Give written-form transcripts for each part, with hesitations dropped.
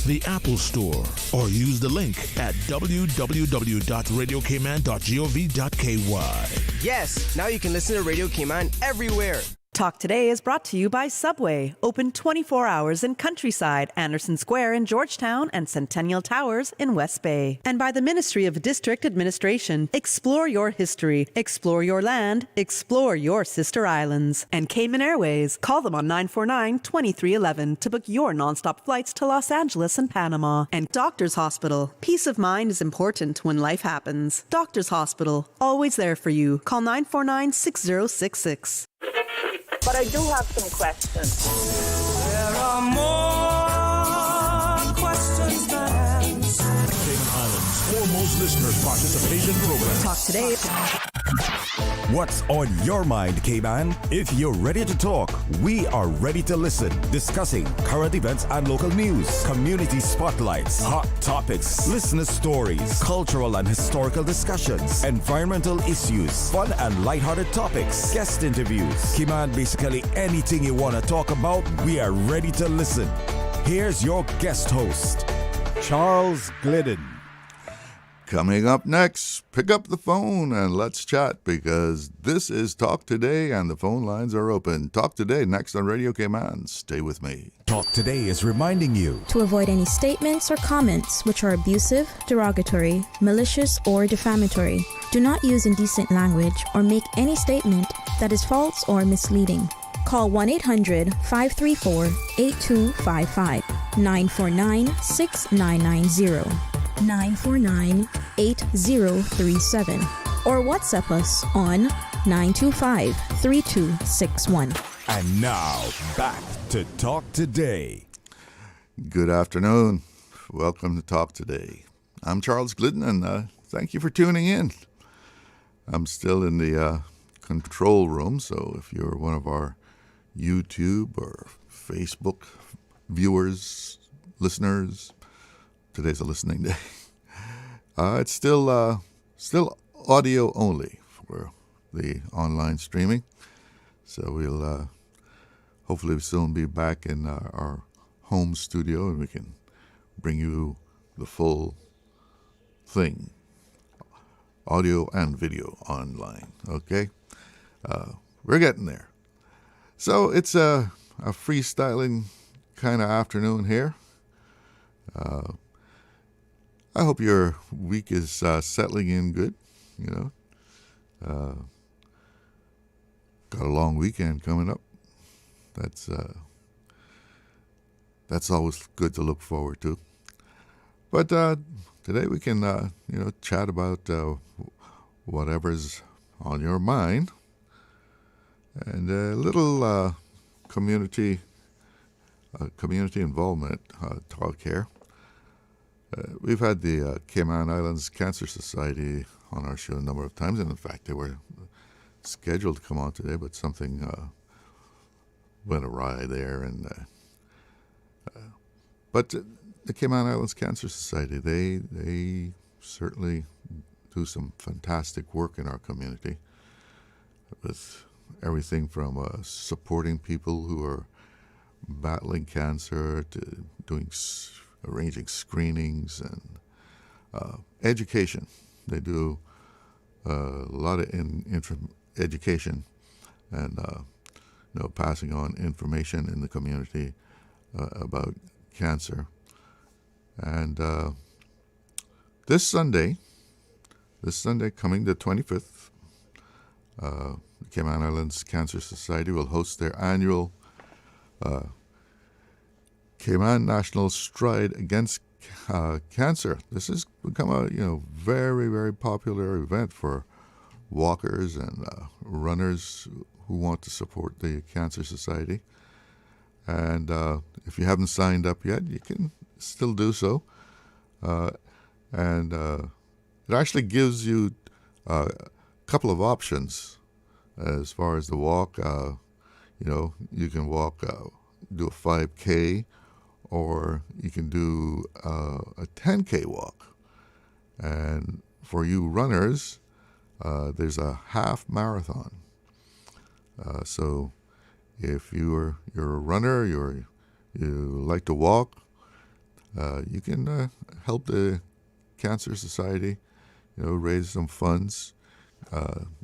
the Apple Store, or use the link at www.radiocayman.gov.ky. Yes, now you can listen to Radio Cayman everywhere. Talk Today is brought to you by Subway, open 24 hours in Countryside, Anderson Square in Georgetown, and Centennial Towers in West Bay. And by the Ministry of District Administration. Explore your history, explore your land, explore your sister islands. And Cayman Airways. Call them on 949-2311 to book your nonstop flights to Los Angeles and Panama. And Doctors Hospital. Peace of mind is important when life happens. Doctors Hospital, always there for you. Call 949-6066. But I do have some questions. There are more questions than answers. Cayman Islands' foremost listener participation program. Talk Today. What's on your mind, Cayman? If you're ready to talk, we are ready to listen. Discussing current events and local news, community spotlights, hot topics, listener stories, cultural and historical discussions, environmental issues, fun and lighthearted topics, guest interviews. Cayman, basically anything you want to talk about, we are ready to listen. Here's your guest host, Charles Glidden. Coming up next, pick up the phone and let's chat, because this is Talk Today and the phone lines are open. Talk Today next on Radio Cayman. Stay with me. Talk Today is reminding you to avoid any statements or comments which are abusive, derogatory, malicious, or defamatory. Do not use indecent language or make any statement that is false or misleading. Call 1-800-534-8255, 949-6990. 949-8037 or WhatsApp us on 925-3261. And now, back to Talk Today. Good afternoon. Welcome to Talk Today. I'm Charles Glidden, and thank you for tuning in. I'm still in the control room, so if you're one of our YouTube or Facebook viewers, listeners, today's a listening day. It's still audio only for the online streaming. So we'll hopefully soon be back in our home studio, and we can bring you the full thing, audio and video online. Okay, we're getting there. So it's a freestyling kind of afternoon here. I hope your week is settling in good, you know. Got a long weekend coming up. That's always good to look forward to. But today we can, chat about whatever's on your mind. And a little community involvement talk here. We've had the Cayman Islands Cancer Society on our show a number of times, and in fact they were scheduled to come on today, but something went awry there. And but the Cayman Islands Cancer Society, they certainly do some fantastic work in our community, with everything from supporting people who are battling cancer to arranging screenings and education. They do a lot of education and passing on information in the community about cancer. And this Sunday coming the 25th, the Cayman Islands Cancer Society will host their annual Cayman National Stride Against Cancer. This has become a very, very popular event for walkers and runners who want to support the Cancer Society. And if you haven't signed up yet, you can still do so. And it actually gives you a couple of options as far as the walk. You can walk, do a 5K, or you can do a 10K walk. And for you runners, there's a half marathon. So if you're a runner, you like to walk, you can help the Cancer Society, raise some funds.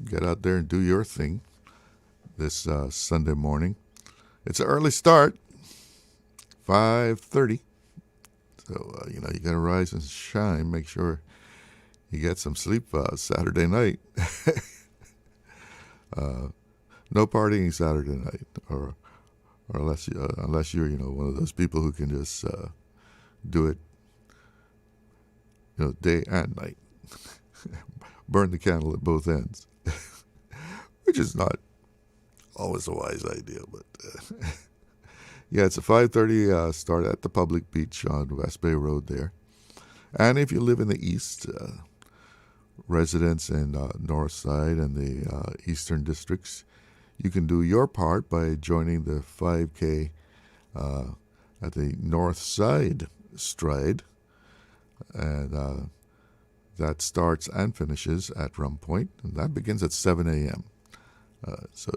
Get out there and do your thing this Sunday morning. It's an early start, 5:30. So, you got to rise and shine. Make sure you get some sleep Saturday night. No partying Saturday night, or unless you're one of those people who can just do it day and night. Burn the candle at both ends, which is not always a wise idea. But yeah, it's a 5:30 start at the public beach on West Bay Road there. And if you live in the east, residents in North Side and the eastern districts, you can do your part by joining the 5K at the North Side Stride, and that starts and finishes at Rum Point, and that begins at 7 a.m. So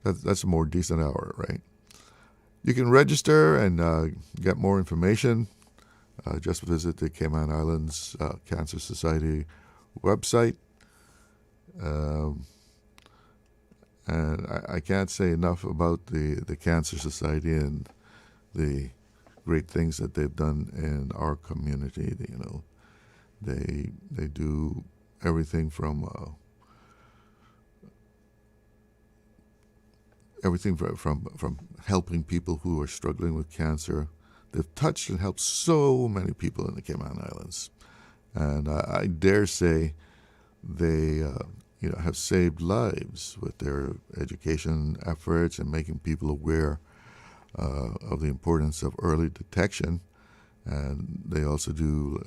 that's a more decent hour, right? You can register and get more information. Just visit the Cayman Islands Cancer Society website. And I can't say enough about the Cancer Society and the great things that they've done in our community. They do everything from helping people who are struggling with cancer. They've touched and helped so many people in the Cayman Islands, and I dare say they have saved lives with their education efforts and making people aware of the importance of early detection. And they also do,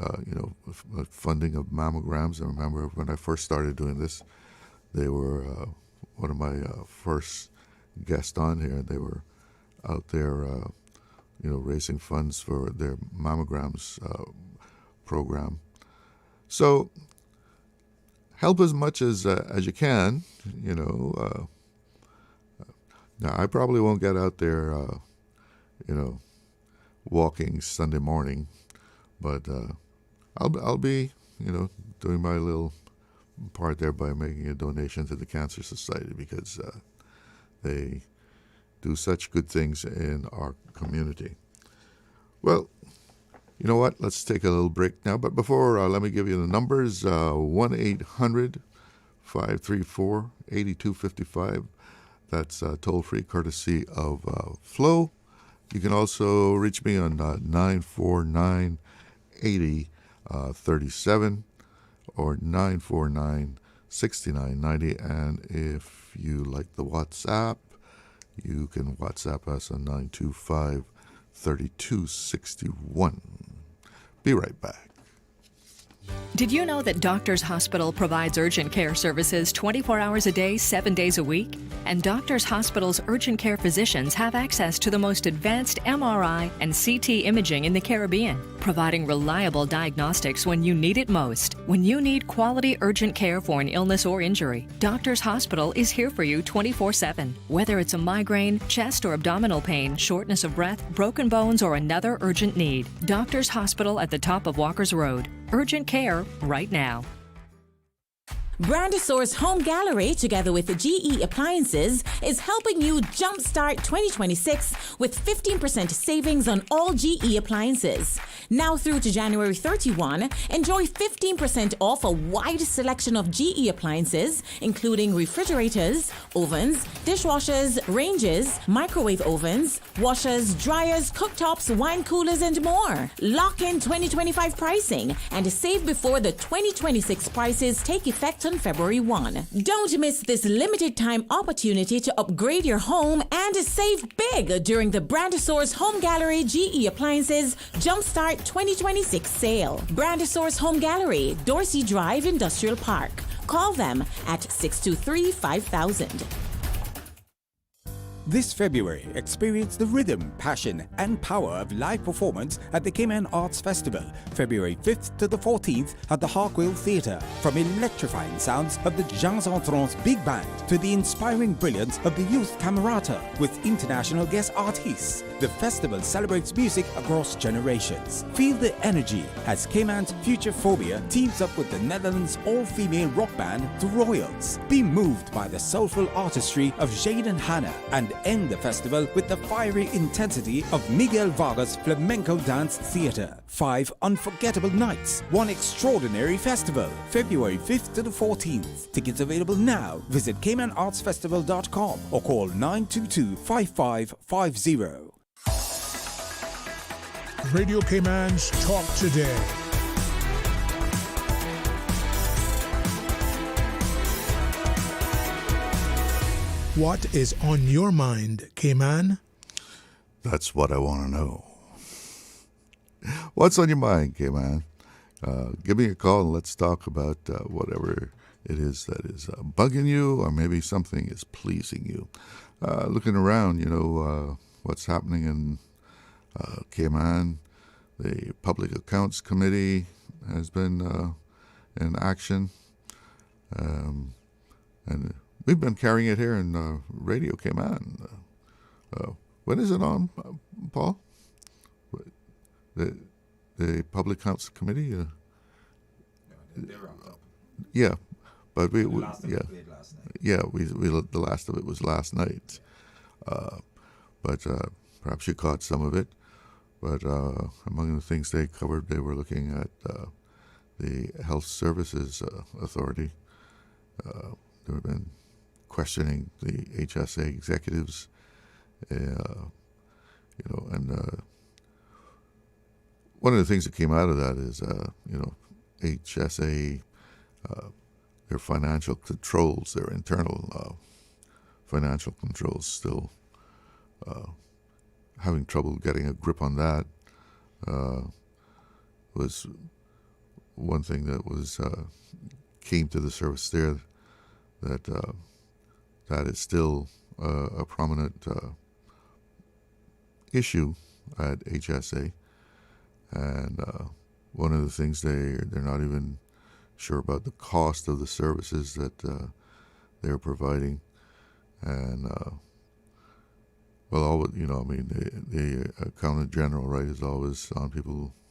funding of mammograms. I remember when I first started doing this, they were one of my first guests on here. They were out there, raising funds for their mammograms program. So help as much as you can. Now I probably won't get out there, walking Sunday morning, but I'll be doing my little part there by making a donation to the Cancer Society, because they do such good things in our community. Well, you know what? Let's take a little break now. But before, let me give you the numbers. 1-800-534-8255. That's toll-free, courtesy of Flo. You can also reach me on 949-8037 or 949-6990. And if you like the WhatsApp, you can WhatsApp us on 925-3261. Be right back. Did you know that Doctors Hospital provides urgent care services 24 hours a day, 7 days a week? And Doctors Hospital's urgent care physicians have access to the most advanced MRI and CT imaging in the Caribbean, providing reliable diagnostics when you need it most. When you need quality urgent care for an illness or injury, Doctors Hospital is here for you 24/7. Whether it's a migraine, chest or abdominal pain, shortness of breath, broken bones, or another urgent need, Doctors Hospital at the top of Walker's Road. Urgent care right now. Brandosaurus Home Gallery, together with the GE Appliances, is helping you jumpstart 2026 with 15% savings on all GE appliances. Now through to January 31, enjoy 15% off a wide selection of GE appliances, including refrigerators, ovens, dishwashers, ranges, microwave ovens, washers, dryers, cooktops, wine coolers, and more. Lock in 2025 pricing and save before the 2026 prices take effect on February 1. Don't miss this limited time opportunity to upgrade your home and save big during the Brandosaurus Home Gallery GE Appliances Jumpstart 2026 sale. Brandosaurus Home Gallery, Dorsey Drive, Industrial Park. Call them at 623-5000. This February, experience the rhythm, passion, and power of live performance at the Cayman Arts Festival, February 5th to the 14th at the Hartwell Theatre. From electrifying sounds of the Jazz en Trance Big Band to the inspiring brilliance of the Youth Camerata with international guest artists, the festival celebrates music across generations. Feel the energy as Cayman's Future Phobia teams up with the Netherlands' all-female rock band, The Royals. Be moved by the soulful artistry of Jade and Hannah and end the festival with the fiery intensity of Miguel Vargas Flamenco Dance Theatre. 5 unforgettable nights, 1 extraordinary festival, February 5th to the 14th. Tickets available now. Visit CaymanArtsFestival.com or call 922-5550. Radio Cayman's Talk Today. What is on your mind, Cayman? That's what I want to know. What's on your mind, Cayman? Give me a call and let's talk about whatever it is that is bugging you, or maybe something is pleasing you. Looking around, what's happening in Cayman. The Public Accounts Committee has been in action, and we've been carrying it here in Radio Cayman. When is it on, Paul? The Public Accounts Committee? Yeah, but we the last of it was last night. But perhaps you caught some of it. But among the things they covered, they were looking at the Health Services Authority. They've been questioning the HSA executives, and one of the things that came out of that is, HSA, their financial controls, their internal financial controls, still having trouble getting a grip on that. Was one thing that was came to the surface there, that that is still a prominent issue at HSA, and one of the things they're not even sure about the cost of the services that they're providing, and the accountant general, right, is always on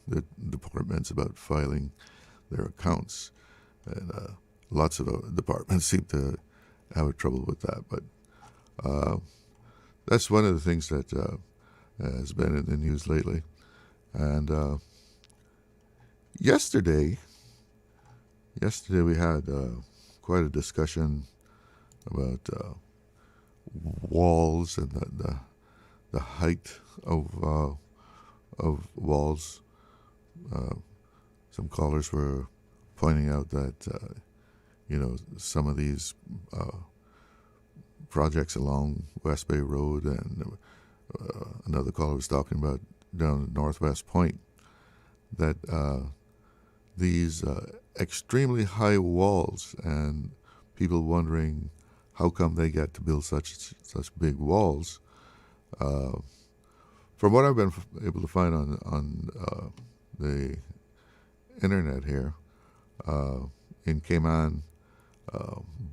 the departments about filing their accounts, and lots of departments seem to have trouble with that. But that's one of the things that has been in the news lately. And yesterday we had quite a discussion about walls and the height of walls. Some callers were pointing out that some of these projects along West Bay Road, and another caller was talking about down at Northwest Point, that these extremely high walls, and people wondering how come they get to build such big walls. From what I've been able to find on the internet here, in Cayman,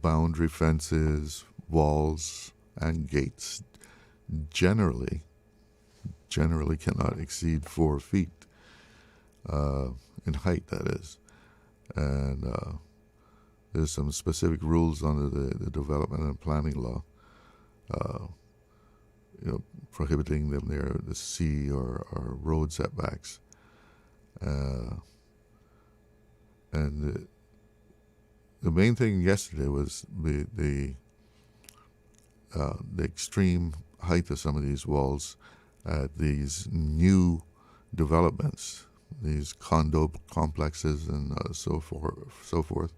boundary fences, walls, and gates generally cannot exceed 4 feet in height, that is. And there's some specific rules under the Development and Planning Law, prohibiting them near the sea or road setbacks. And the main thing yesterday was the extreme height of some of these walls at these new developments, these condo complexes and so forth.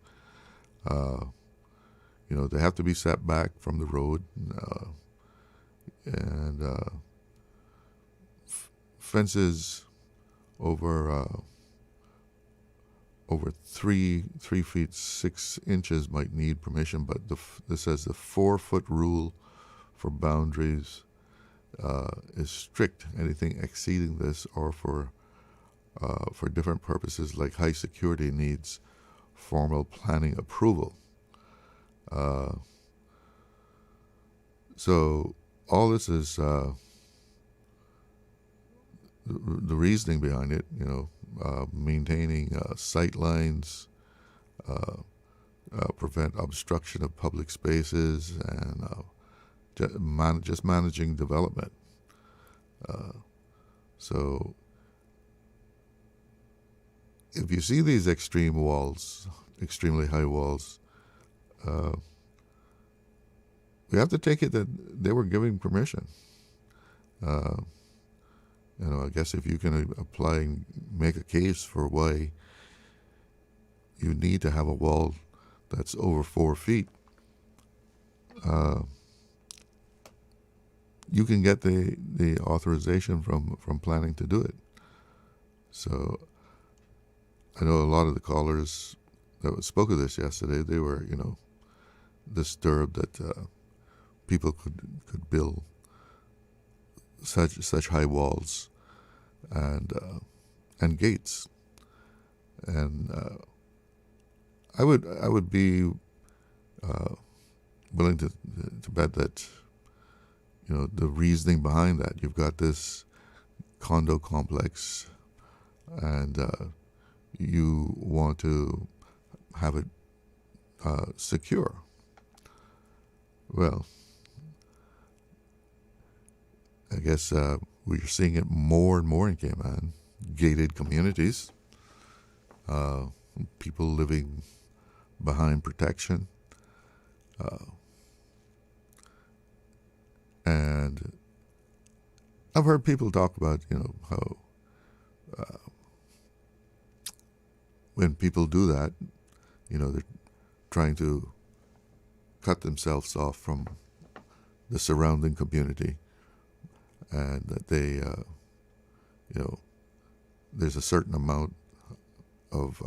They have to be set back from the road, and fences over 3 feet 6 inches might need permission, but this says the 4 foot rule for boundaries is strict. Anything exceeding this or for different purposes like high security needs formal planning approval. So all this is the reasoning behind it, maintaining sight lines, prevent obstruction of public spaces, and just managing development. So if you see these extreme walls, extremely high walls, we have to take it that they were giving permission. I guess if you can apply and make a case for why you need to have a wall that's over 4 feet, you can get the authorization from planning to do it. So I know a lot of the callers that spoke of this yesterday, they were, disturbed that people could build such high walls and gates, and I would be willing to bet that the reasoning behind that, you've got this condo complex and you want to have it secure. Well, I guess we're seeing it more and more in Cayman. Gated communities, people living behind protection, and I've heard people talk about, how when people do that, they're trying to cut themselves off from the surrounding community, and that they, there's a certain amount of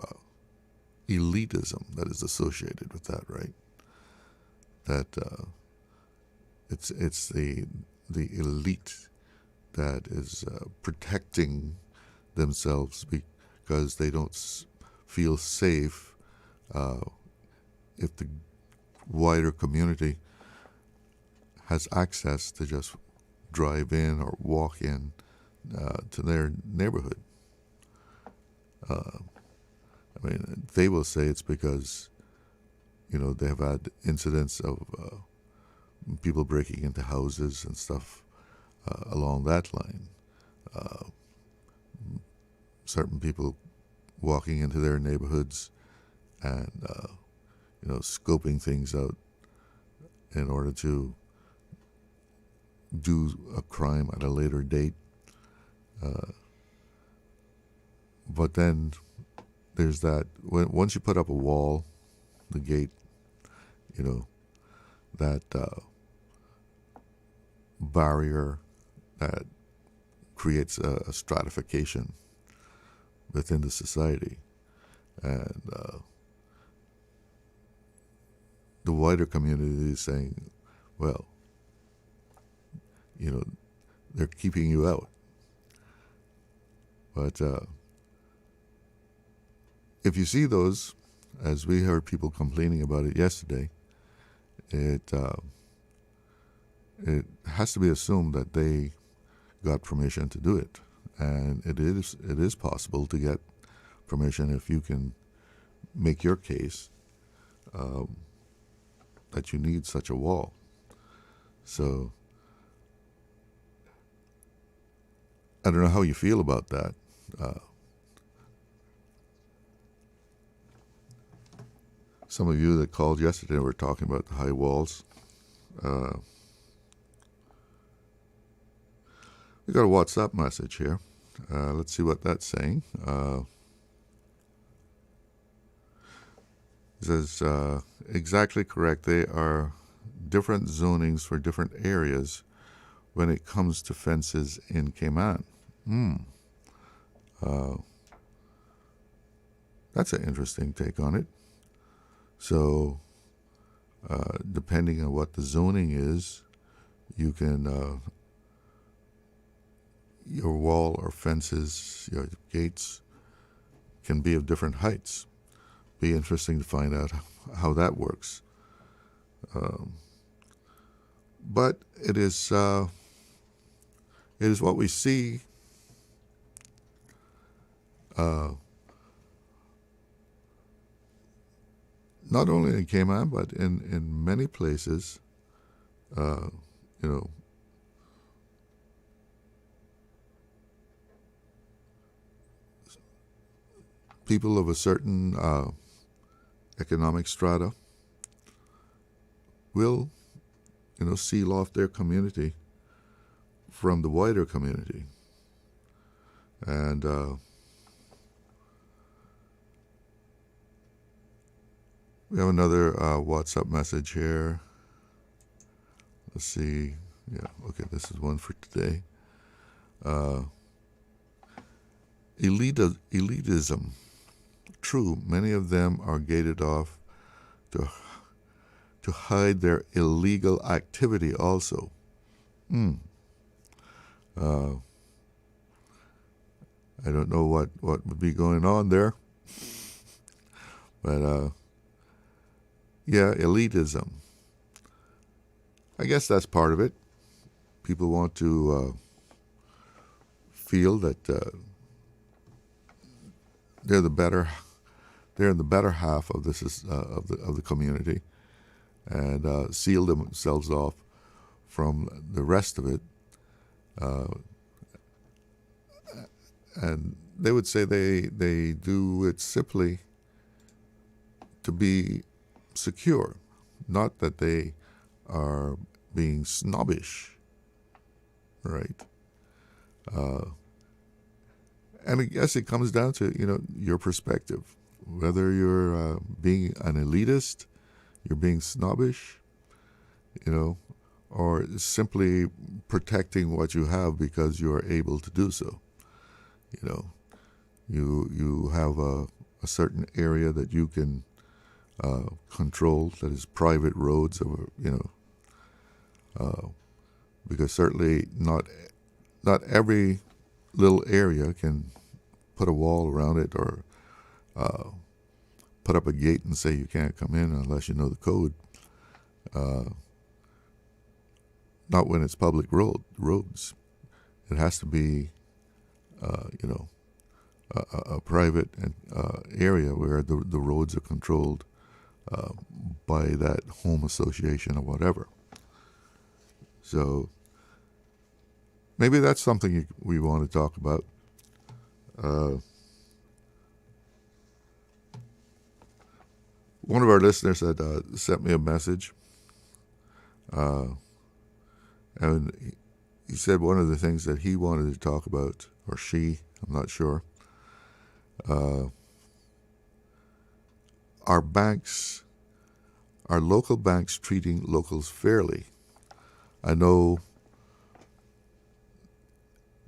elitism that is associated with that, right? That it's the elite that is protecting themselves because they don't feel safe if the wider community has access to just drive in or walk in to their neighborhood. They will say it's because, they have had incidents of people breaking into houses and stuff along that line. Certain people walking into their neighborhoods and, scoping things out in order to do a crime at a later date. But then there's that, once you put up a wall, the gate, that barrier that creates a stratification within the society. And the wider community is saying, well, they're keeping you out. But if you see those, as we heard people complaining about it yesterday, it has to be assumed that they got permission to do it, and it is possible to get permission if you can make your case that you need such a wall. So I don't know how you feel about that. Some of you that called yesterday were talking about the high walls. We got a WhatsApp message here. Let's see what that's saying. It says, exactly correct. They are different zonings for different areas when it comes to fences in Cayman. That's an interesting take on it. So, depending on what the zoning is, You can, your wall or fences, your gates can be of different heights. Be interesting to find out how that works. But it is what we see not only in Cayman, but in many places, people of a certain economic strata will, seal off their community from the wider community. And we have another WhatsApp message here. Let's see. Yeah, okay, this is one for today. Elitism. True, many of them are gated off to hide their illegal activity also. I don't know what would be going on there. But, yeah, elitism. I guess that's part of it. People want to feel that they're the better half of this of the community, and seal themselves off from the rest of it. And they would say they do it simply to be secure, not that they are being snobbish, right? And I guess it comes down to, your perspective. Whether you're being an elitist, you're being snobbish, or simply protecting what you have because you are able to do so. You have a certain area that you can control, that is private roads, or because certainly not every little area can put a wall around it or put up a gate and say you can't come in unless you know the code. Not when it's public roads. It has to be, a private area where the roads are controlled by that home association or whatever. So maybe that's something we want to talk about. One of our listeners had sent me a message, and he said one of the things that he wanted to talk about, or she, I'm not sure, are local banks treating locals fairly? I know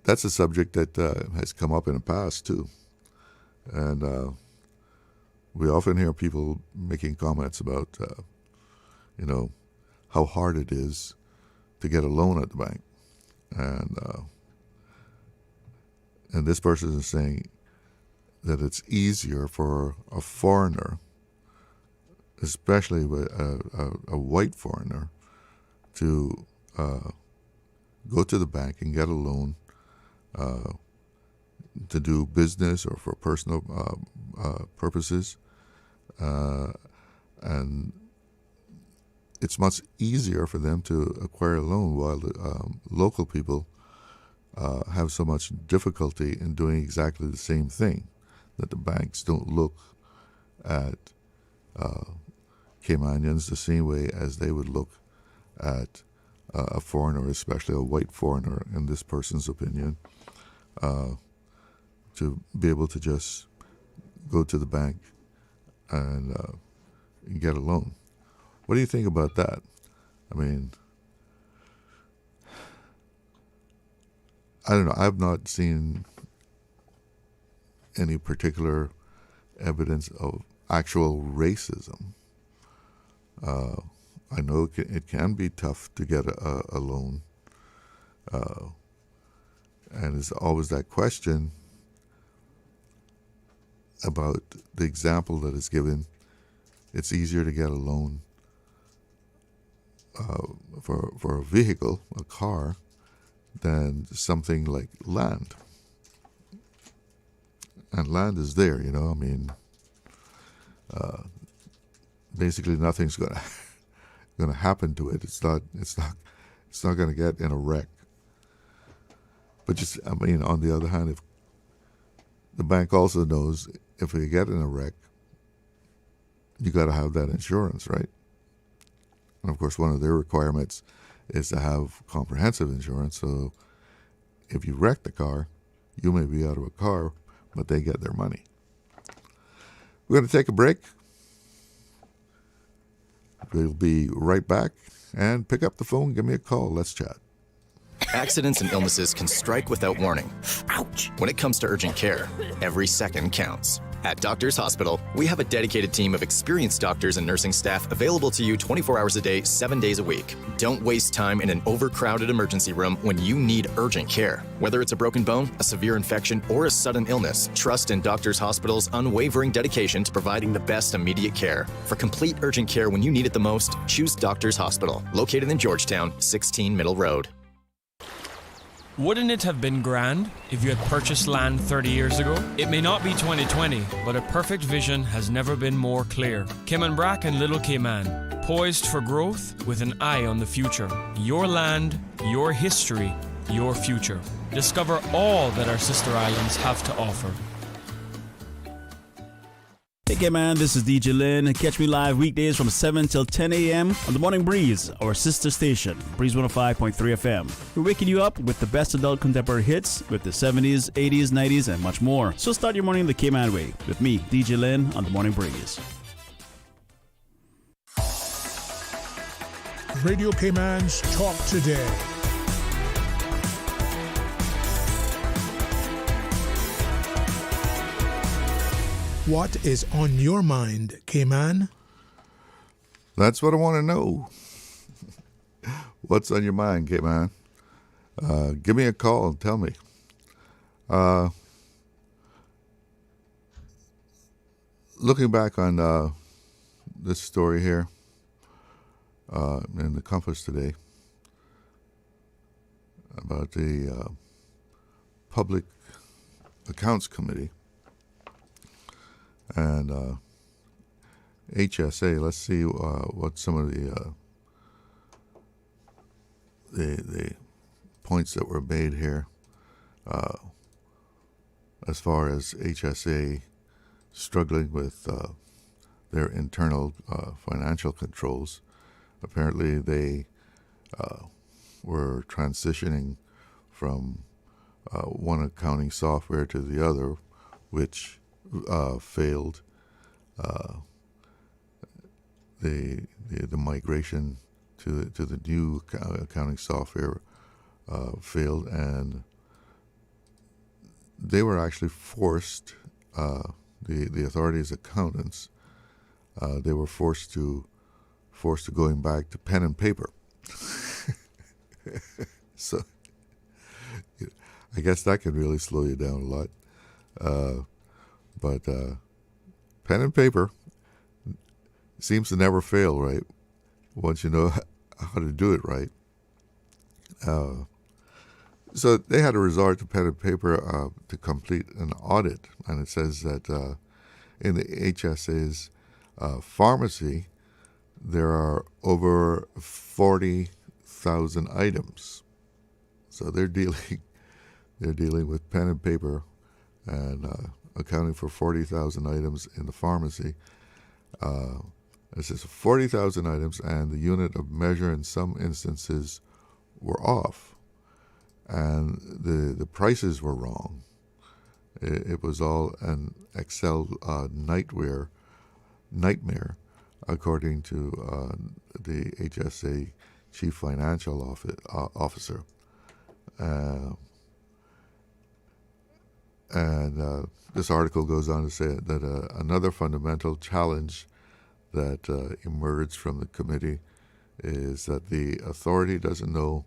that's a subject that has come up in the past too, and we often hear people making comments about, how hard it is to get a loan at the bank, and this person is saying that it's easier for a foreigner, especially a white foreigner, to go to the bank and get a loan to do business or for personal purposes, and it's much easier for them to acquire a loan, while the local people have so much difficulty in doing exactly the same thing, that the banks don't look at Caymanians the same way as they would look at a foreigner, especially a white foreigner, in this person's opinion, to be able to just go to the bank and get a loan. What do you think about that? I mean, I don't know. I've not seen any particular evidence of actual racism I know it can be tough to get a loan. And there's always that question about the example that is given. It's easier to get a loan for a vehicle, a car, than something like land. And land is there, you know. I mean, basically nothing's gonna happen to it. It's not gonna get in a wreck. But just, I mean, on the other hand, if the bank also knows if you get in a wreck, you got to have that insurance, right? And of course, one of their requirements is to have comprehensive insurance. So if you wreck the car, you may be out of a car, but they get their money. We're going to take a break. We'll be right back. And pick up the phone, give me a call. Let's chat. Accidents and illnesses can strike without warning. Ouch! When it comes to urgent care, every second counts. At Doctors Hospital, we have a dedicated team of experienced doctors and nursing staff available to you 24 hours a day, 7 days a week. Don't waste time in an overcrowded emergency room when you need urgent care. Whether it's a broken bone, a severe infection, or a sudden illness, trust in Doctors Hospital's unwavering dedication to providing the best immediate care. For complete urgent care when you need it the most, choose Doctors Hospital, located in Georgetown, 16 Middle Road. Wouldn't it have been grand if you had purchased land 30 years ago? It may not be 2020, but a perfect vision has never been more clear. Cayman Brac and Little Cayman, poised for growth with an eye on the future. Your land, your history, your future. Discover all that our sister islands have to offer. Hey Cayman, this is DJ Lynn. Catch me live weekdays from 7 till 10 a.m. on the Morning Breeze, our sister station, Breeze 105.3 FM. We're waking you up with the best adult contemporary hits with the 70s, 80s, 90s, and much more. So start your morning the Cayman way with me, DJ Lynn, on the Morning Breeze. Radio Cayman's Talk Today. What is on your mind, Cayman? That's what I want to know. What's on your mind, Cayman? Give me a call and tell me. Looking back on this story here in the Compass today about the Public Accounts Committee and HSA. Let's see what some of the points that were made here as far as HSA struggling with their internal financial controls. Apparently, they were transitioning from one accounting software to the other, which failed. The migration to the new accounting software failed, and they were actually forced. The authorities' accountants, they were forced to going back to pen and paper. So, I guess that can really slow you down a lot. But pen and paper seems to never fail, right? Once you know how to do it right. So they had to resort to pen and paper to complete an audit. And it says that in the HSA's pharmacy, there are over 40,000 items. So they're dealing with pen and paper and accounting for 40,000 items in the pharmacy. It says 40,000 items, and the unit of measure in some instances were off, and the prices were wrong. It was all an Excel nightmare, according to the HSA Chief Financial Officer. And this article goes on to say that another fundamental challenge that emerged from the committee is that the authority doesn't know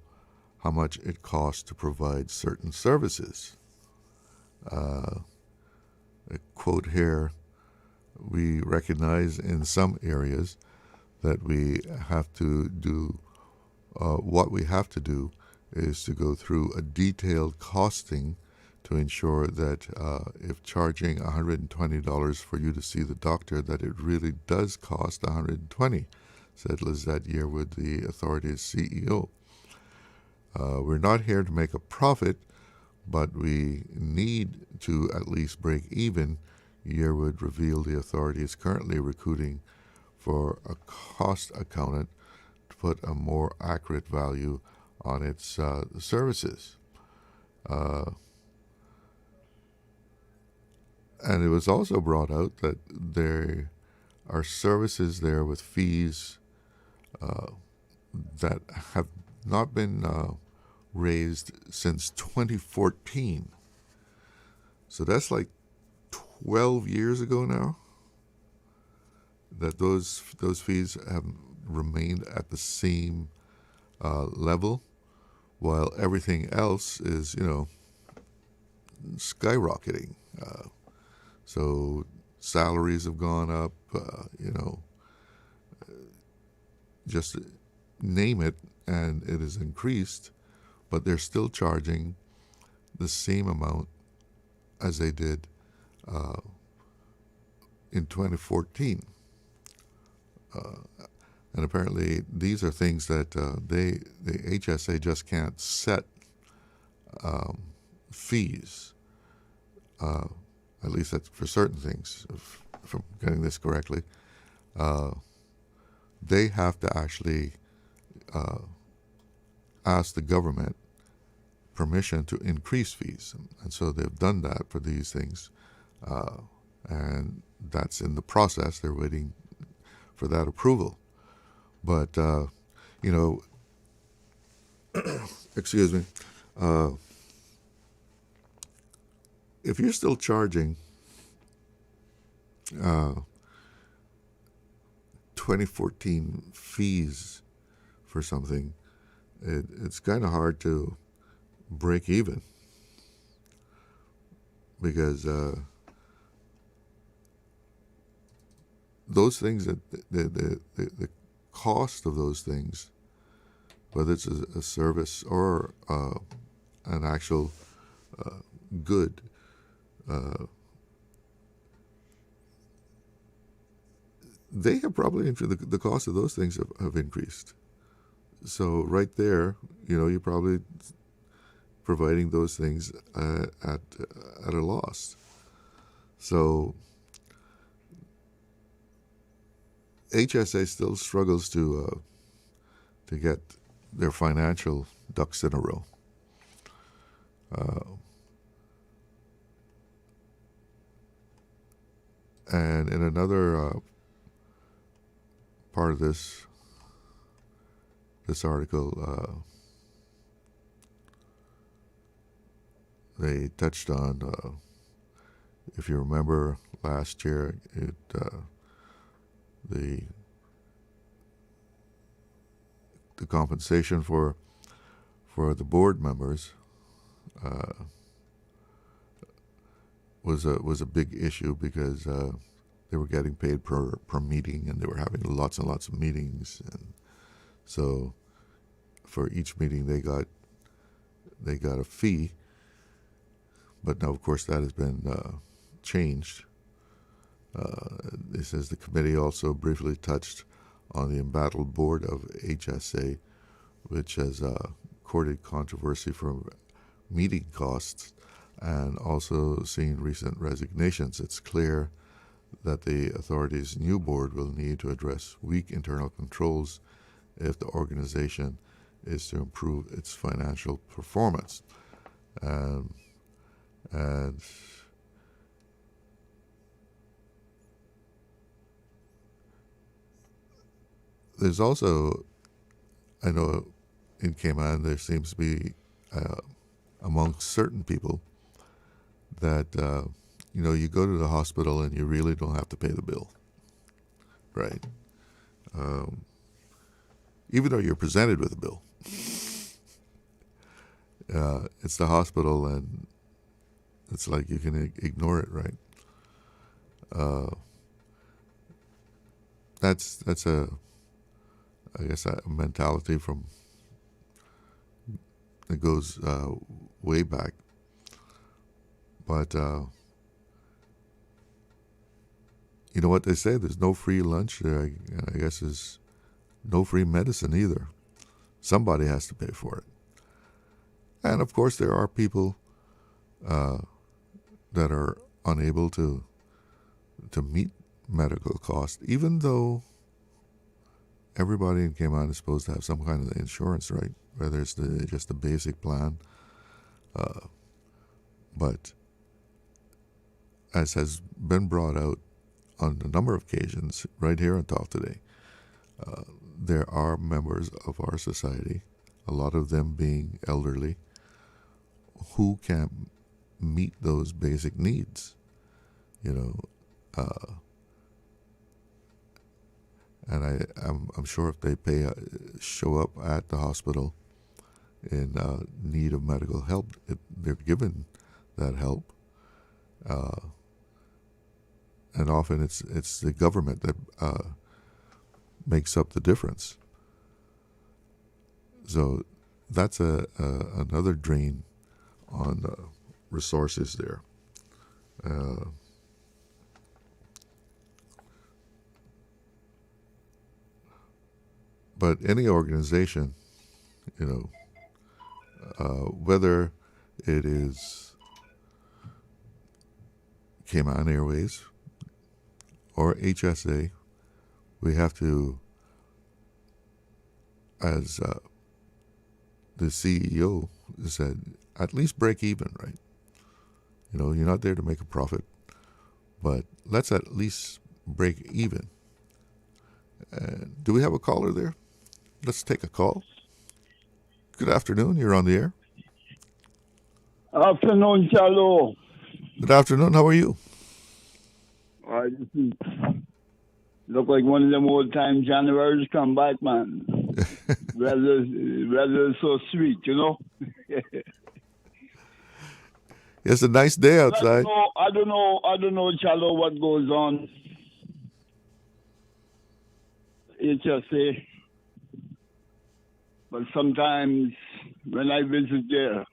how much it costs to provide certain services. A quote here, we recognize in some areas that we have to do, what we have to do is to go through a detailed costing to ensure that if charging $120 for you to see the doctor, that it really does cost $120, said Lizette Yearwood, the authority's CEO. We're not here to make a profit, but we need to at least break even. Yearwood revealed the authority is currently recruiting for a cost accountant to put a more accurate value on its services. And it was also brought out that there are services there with fees that have not been raised since 2014. So that's like 12 years ago now that those fees have remained at the same level, while everything else is, skyrocketing. So salaries have gone up, just name it, and it has increased, but they're still charging the same amount as they did in 2014. And apparently these are things that the HSA just can't set fees, at least that's for certain things, if I'm getting this correctly. They have to actually ask the government permission to increase fees. And so they've done that for these things. And that's in the process. They're waiting for that approval. But, excuse me, if you're still charging 2014 fees for something, it's kind of hard to break even, because those things, that the cost of those things, whether it's a service or an actual good, they have probably, the cost of those things have increased. So right there, you're probably providing those things at a loss. So HSA still struggles to get their financial ducks in a row. And in another part of this article, they touched on, if you remember last year, the compensation for the board members was a big issue, because they were getting paid per meeting, and they were having lots and lots of meetings, and so for each meeting they got a fee. But now, of course, that has been changed. It says the committee also briefly touched on the embattled board of HSA, which has courted controversy for meeting costs and also seen recent resignations. It's clear that the authority's new board will need to address weak internal controls if the organization is to improve its financial performance. And there's also, I know in Cayman, there seems to be amongst certain people that you go to the hospital and you really don't have to pay the bill, right? even though you're presented with a bill. It's the hospital, and it's like you can ignore it, right? That's a mentality from that goes way back. But you know what they say? There's no free lunch. I guess there's no free medicine either. Somebody has to pay for it. And of course, there are people that are unable to meet medical costs, even though everybody in Cayman is supposed to have some kind of insurance, right? Whether it's just the basic plan. But as has been brought out on a number of occasions right here on Talk Today, there are members of our society, a lot of them being elderly, who can't meet those basic needs, and I'm sure if they show up at the hospital in need of medical help, they're given that help, and often it's the government that makes up the difference. So that's another drain on resources there. But any organization, whether it is Cayman Airways or HSA, we have to, as the CEO said, at least break even, right? You're not there to make a profit, but let's at least break even. Do we have a caller there? Let's take a call. Good afternoon. You're on the air. Afternoon, Charlo. Good afternoon. How are you? This is look like one of them old time January's come back, man. Weather so sweet, It's a nice day outside. I don't know, Charlo, what goes on. HSA. But sometimes when I visit there,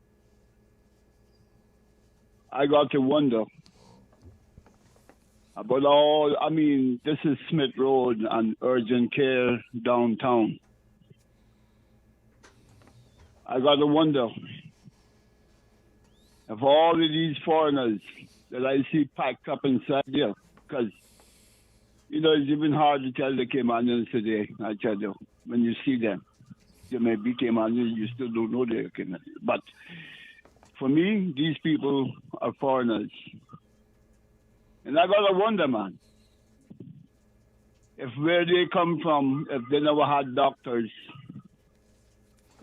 I got to wonder about this is Smith Road and urgent care downtown. I got to wonder if all of these foreigners that I see packed up inside there, because, it's even hard to tell the Caymanians today, I tell you, when you see them. They may be Caymanians, you still don't know they're Caymanians. But for me, these people are foreigners. And I got to wonder, man, if where they come from, if they never had doctors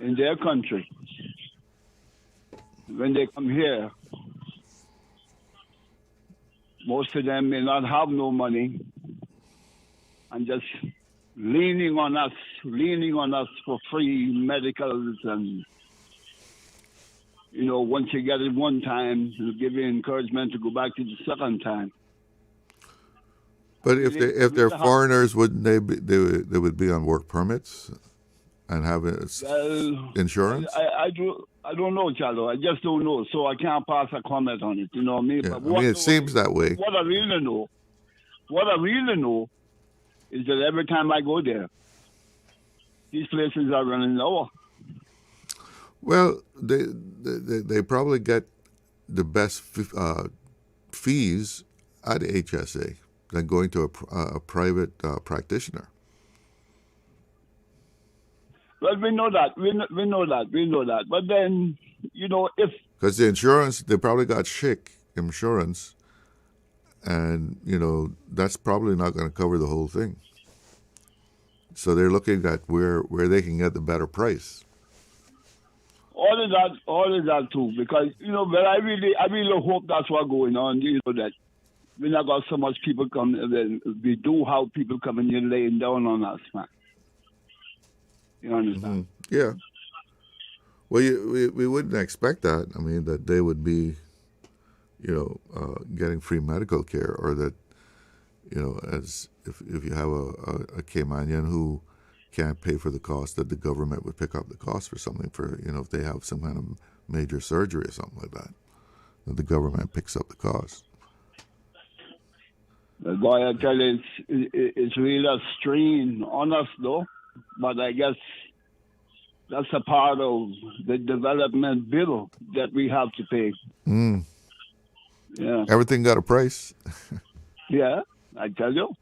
in their country, when they come here, most of them may not have no money and just leaning on us for free medicals, and once you get it one time, it'll give you encouragement to go back to the second time. But if they're foreigners, wouldn't they would be on work permits and have insurance? I don't know, Charlo. I just don't know, so I can't pass a comment on it. You know what I mean? Yeah, But it seems that way. What I really know is that every time I go there, these places are running lower. Well, they probably get the best fees at HSA than going to a private practitioner. Well, we know that. We know that. But then, if... Because the insurance, they probably got SHIC insurance, and, that's probably not going to cover the whole thing. So they're looking at where they can get the better price. All of that too, because, but I really hope that's what's going on, that we not got so much people come, we do have people coming in laying down on us, man. You understand? Yeah. Well, we wouldn't expect that. I mean, that they would be, getting free medical care, or that, as if you have a Caymanian who can't pay for the cost, that the government would pick up the cost for something, for, if they have some kind of major surgery or something like that the government picks up the cost. Boy, I tell you, it's really a strain on us, though. But I guess that's a part of the development bill that we have to pay. Yeah. Everything got a price. Yeah, I tell you.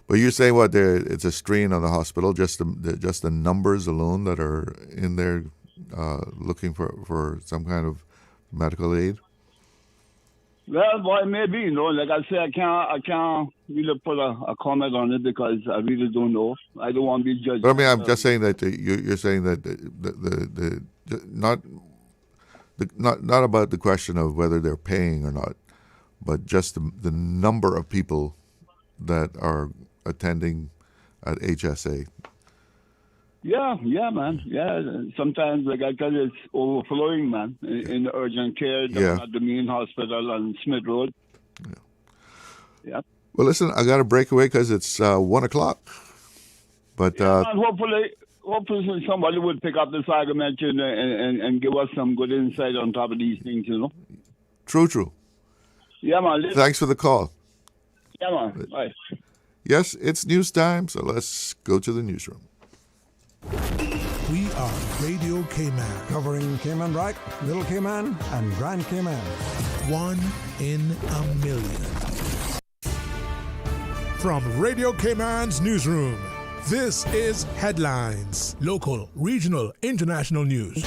But you're saying what? It's a strain on the hospital, just the numbers alone that are in there looking for some kind of medical aid. Well, boy, maybe, like I say, I can't really put a comment on it because I really don't know. I don't want to be judged. But I mean, I'm just saying that you're saying that not about the question of whether they're paying or not, but just the number of people that are attending at HSA. Yeah, man. Yeah, sometimes, like I tell you, it's overflowing, man, in the urgent care at the main hospital on Smith Road. Yeah. Well, listen, I got to break away because it's 1 o'clock. But and hopefully somebody would pick up this argument and give us some good insight on top of these things, True. Yeah, man. Thanks for the call. Yeah, man. Bye. Yes, it's news time, so let's go to the newsroom. We are Radio Cayman, covering Cayman Brac, Little Cayman, and Grand Cayman. 1 in a million. From Radio Cayman's newsroom, this is Headlines. Local, regional, international news.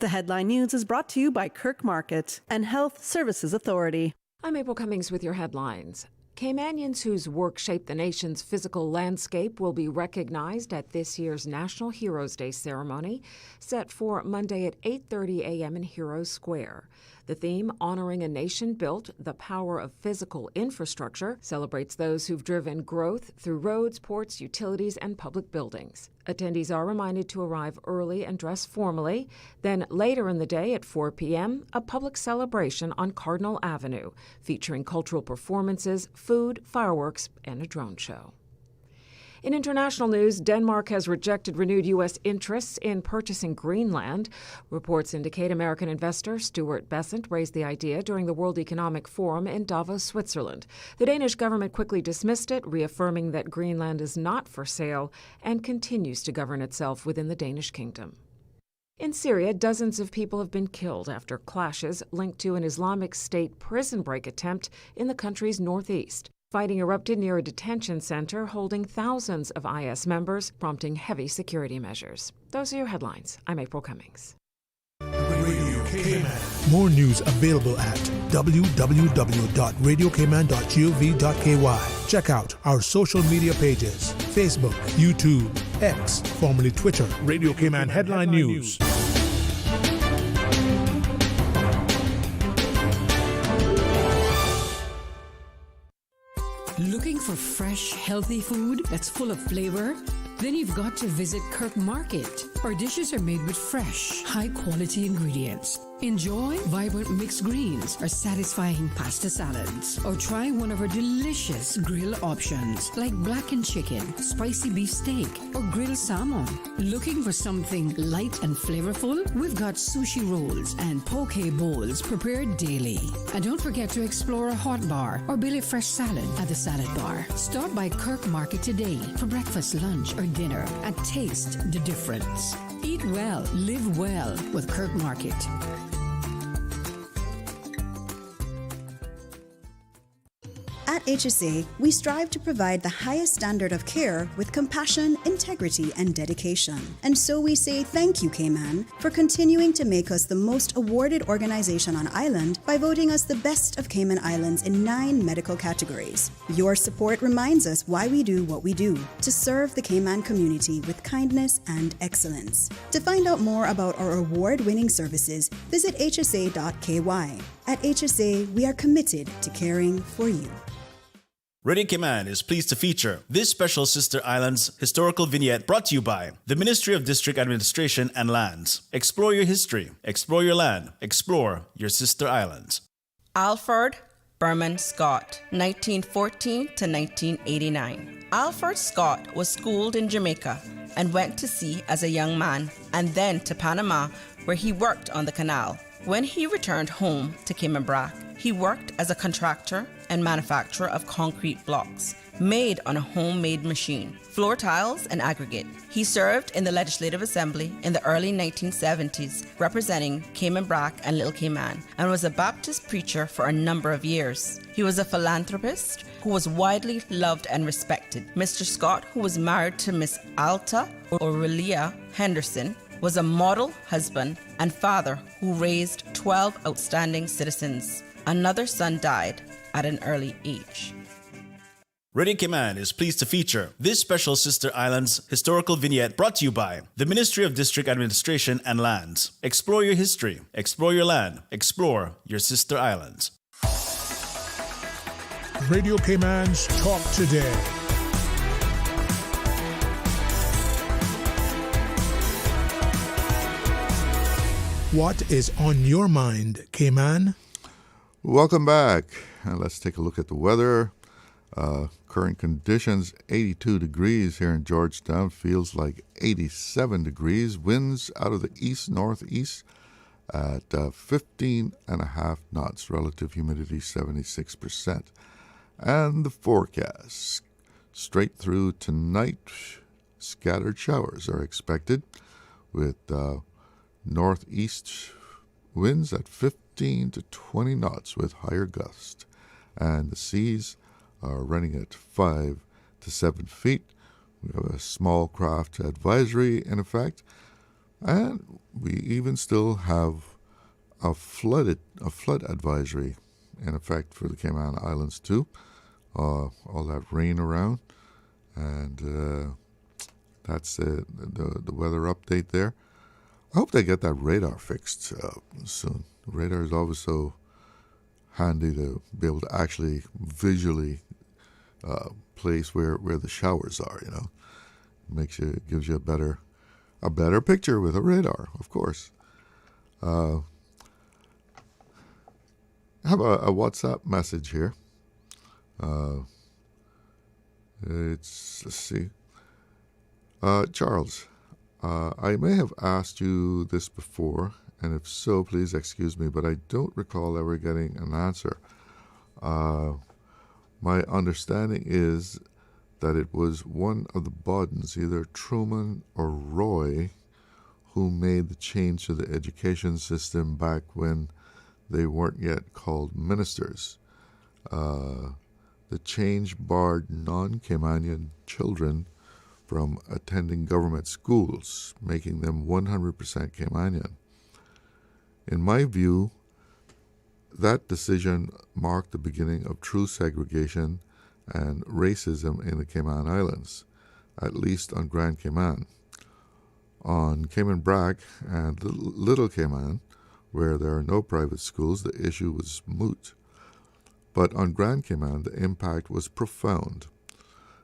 The Headline News is brought to you by Kirk Market and Health Services Authority. I'm April Cummings with your headlines. Caymanians whose work shaped the nation's physical landscape will be recognized at this year's National Heroes Day ceremony, set for Monday at 8:30 a.m. in Heroes Square. The theme, Honoring a Nation Built, the Power of Physical Infrastructure, celebrates those who've driven growth through roads, ports, utilities, and public buildings. Attendees are reminded to arrive early and dress formally. Then later in the day at 4 p.m., a public celebration on Cardinal Avenue, featuring cultural performances, food, fireworks, and a drone show. In international news, Denmark has rejected renewed U.S. interests in purchasing Greenland. Reports indicate American investor Stuart Besant raised the idea during the World Economic Forum in Davos, Switzerland. The Danish government quickly dismissed it, reaffirming that Greenland is not for sale and continues to govern itself within the Danish kingdom. In Syria, dozens of people have been killed after clashes linked to an Islamic State prison break attempt in the country's northeast. Fighting erupted near a detention center holding thousands of IS members, prompting heavy security measures. Those are your headlines. I'm April Cummings. Radio Cayman. More news available at www.radiocayman.gov.ky. Check out our social media pages: Facebook, YouTube, X, formerly Twitter. Radio Cayman Headline News. Looking for fresh, healthy food that's full of flavor? Then you've got to visit Kirk Market. Our dishes are made with fresh, high-quality ingredients. Enjoy vibrant mixed greens or satisfying pasta salads. Or try one of our delicious grill options like blackened chicken, spicy beef steak, or grilled salmon. Looking for something light and flavorful? We've got sushi rolls and poke bowls prepared daily. And don't forget to explore a hot bar or Billy Fresh salad at the salad bar. Stop by Kirk Market today for breakfast, lunch, or dinner and taste the difference. Eat well, live well with Kirk Market. At HSA, we strive to provide the highest standard of care with compassion, integrity, and dedication. And so we say thank you, Cayman, for continuing to make us the most awarded organization on island by voting us the best of Cayman Islands in 9 medical categories. Your support reminds us why we do what we do, to serve the Cayman community with kindness and excellence. To find out more about our award-winning services, visit hsa.ky. At HSA, we are committed to caring for you. Radio Cayman is pleased to feature this special Sister Islands historical vignette brought to you by the Ministry of District Administration and Lands. Explore your history, explore your land, explore your Sister Islands. Alfred Berman Scott, 1914 to 1989. Alfred Scott was schooled in Jamaica and went to sea as a young man, and then to Panama, where he worked on the canal. When he returned home to Cayman Brac, he worked as a contractor and manufacturer of concrete blocks made on a homemade machine, floor tiles and aggregate. He served in the Legislative Assembly in the early 1970s, representing Cayman Brac and Little Cayman, and was a Baptist preacher for a number of years. He was a philanthropist who was widely loved and respected. Mr. Scott, who was married to Miss Alta Aurelia Henderson, was a model husband and father who raised 12 outstanding citizens. Another son died at an early age. Radio Cayman is pleased to feature this special Sister Islands historical vignette brought to you by the Ministry of District Administration and Lands. Explore your history, explore your land, explore your Sister Islands. Radio Cayman's Talk Today. What is on your mind, Cayman? Welcome back. Let's take a look at the weather. Current conditions, 82 degrees here in Georgetown. Feels like 87 degrees. Winds out of the east-northeast at 15.5 knots. Relative humidity, 76%. And the forecast. Straight through tonight, scattered showers are expected with northeast winds at 15 to 20 knots with higher gusts. And the seas are running at 5 to 7 feet. We have a small craft advisory in effect. And we even still have a flood advisory in effect for the Cayman Islands too. All that rain around. And that's the weather update there. I hope they get that radar fixed soon. The radar is always so handy to be able to actually visually place where the showers are. You know, gives you a better picture with a radar, of course. I have a WhatsApp message here. Let's see. Charles, I may have asked you this before, and if so, please excuse me, but I don't recall ever getting an answer. My understanding is that it was one of the Bodens, either Truman or Roy, who made the change to the education system back when they weren't yet called ministers. The change barred non-Caymanian children from attending government schools, making them 100% Caymanian. In my view, that decision marked the beginning of true segregation and racism in the Cayman Islands, at least on Grand Cayman. On Cayman Brac and Little Cayman, where there are no private schools, the issue was moot. But on Grand Cayman, the impact was profound.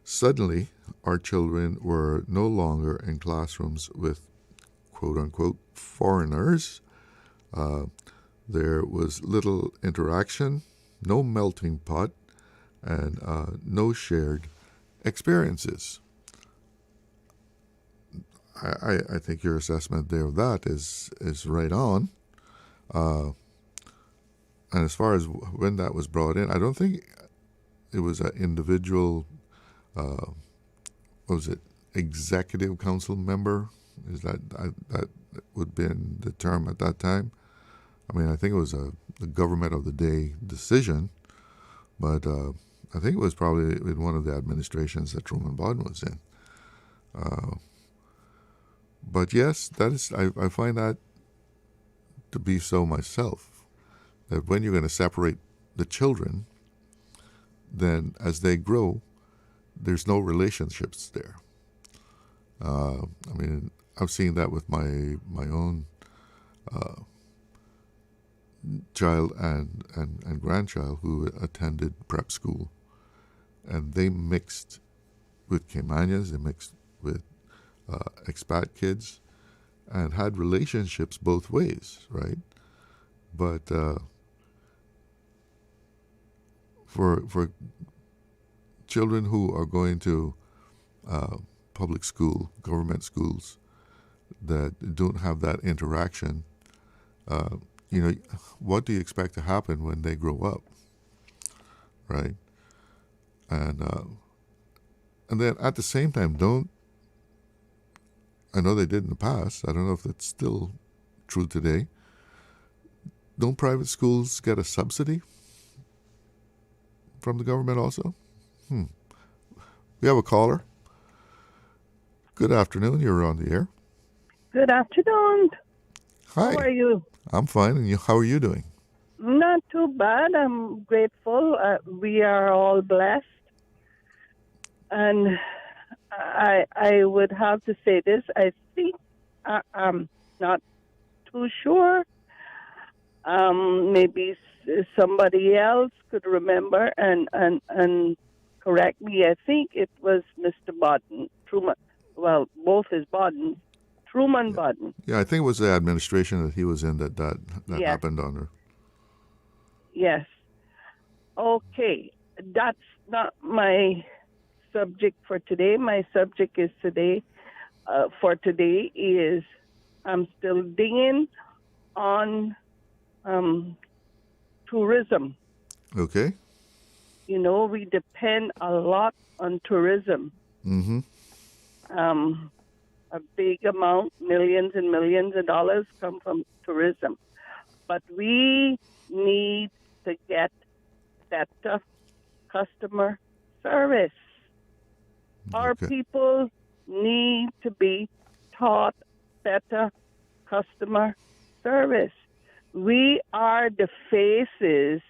Suddenly, our children were no longer in classrooms with quote-unquote foreigners. There was little interaction, no melting pot, and no shared experiences. I think your assessment there of that is right on. And as far as when that was brought in, I don't think it was an individual, what was it, executive council member? Is that would have been the term at that time? I mean, I think it was the government of the day decision, but I think it was probably in one of the administrations that Truman Bodden was in. But yes, that is, I find that to be so myself, that when you're going to separate the children, then as they grow, there's no relationships there. I mean, I've seen that with my own child and grandchild who attended prep school, and they mixed with Caymanians, they mixed with expat kids, and had relationships both ways, right? But for children who are going to public school, government schools, that don't have that interaction, what do you expect to happen when they grow up, right? And then at the same time, I know they did in the past, I don't know if that's still true today, don't private schools get a subsidy from the government also? We have a caller. Good afternoon, you're on the air. Good afternoon. Hi. How are you? I'm fine, and how are you doing? Not too bad. I'm grateful. We are all blessed. And I would have to say this. I think I'm not too sure. Maybe somebody else could remember and correct me. I think it was Mr. Truman. Well, both his Bodden. Truman Bodden. Yeah, I think it was the administration that he was in that Yes. happened under. Yes. Okay. That's not my subject for today. My subject is for today is I'm still digging on tourism. Okay. We depend a lot on tourism. Mm-hmm. A big amount, millions and millions of dollars come from tourism. But we need to get better customer service. Our people need to be taught better customer service. We are the faces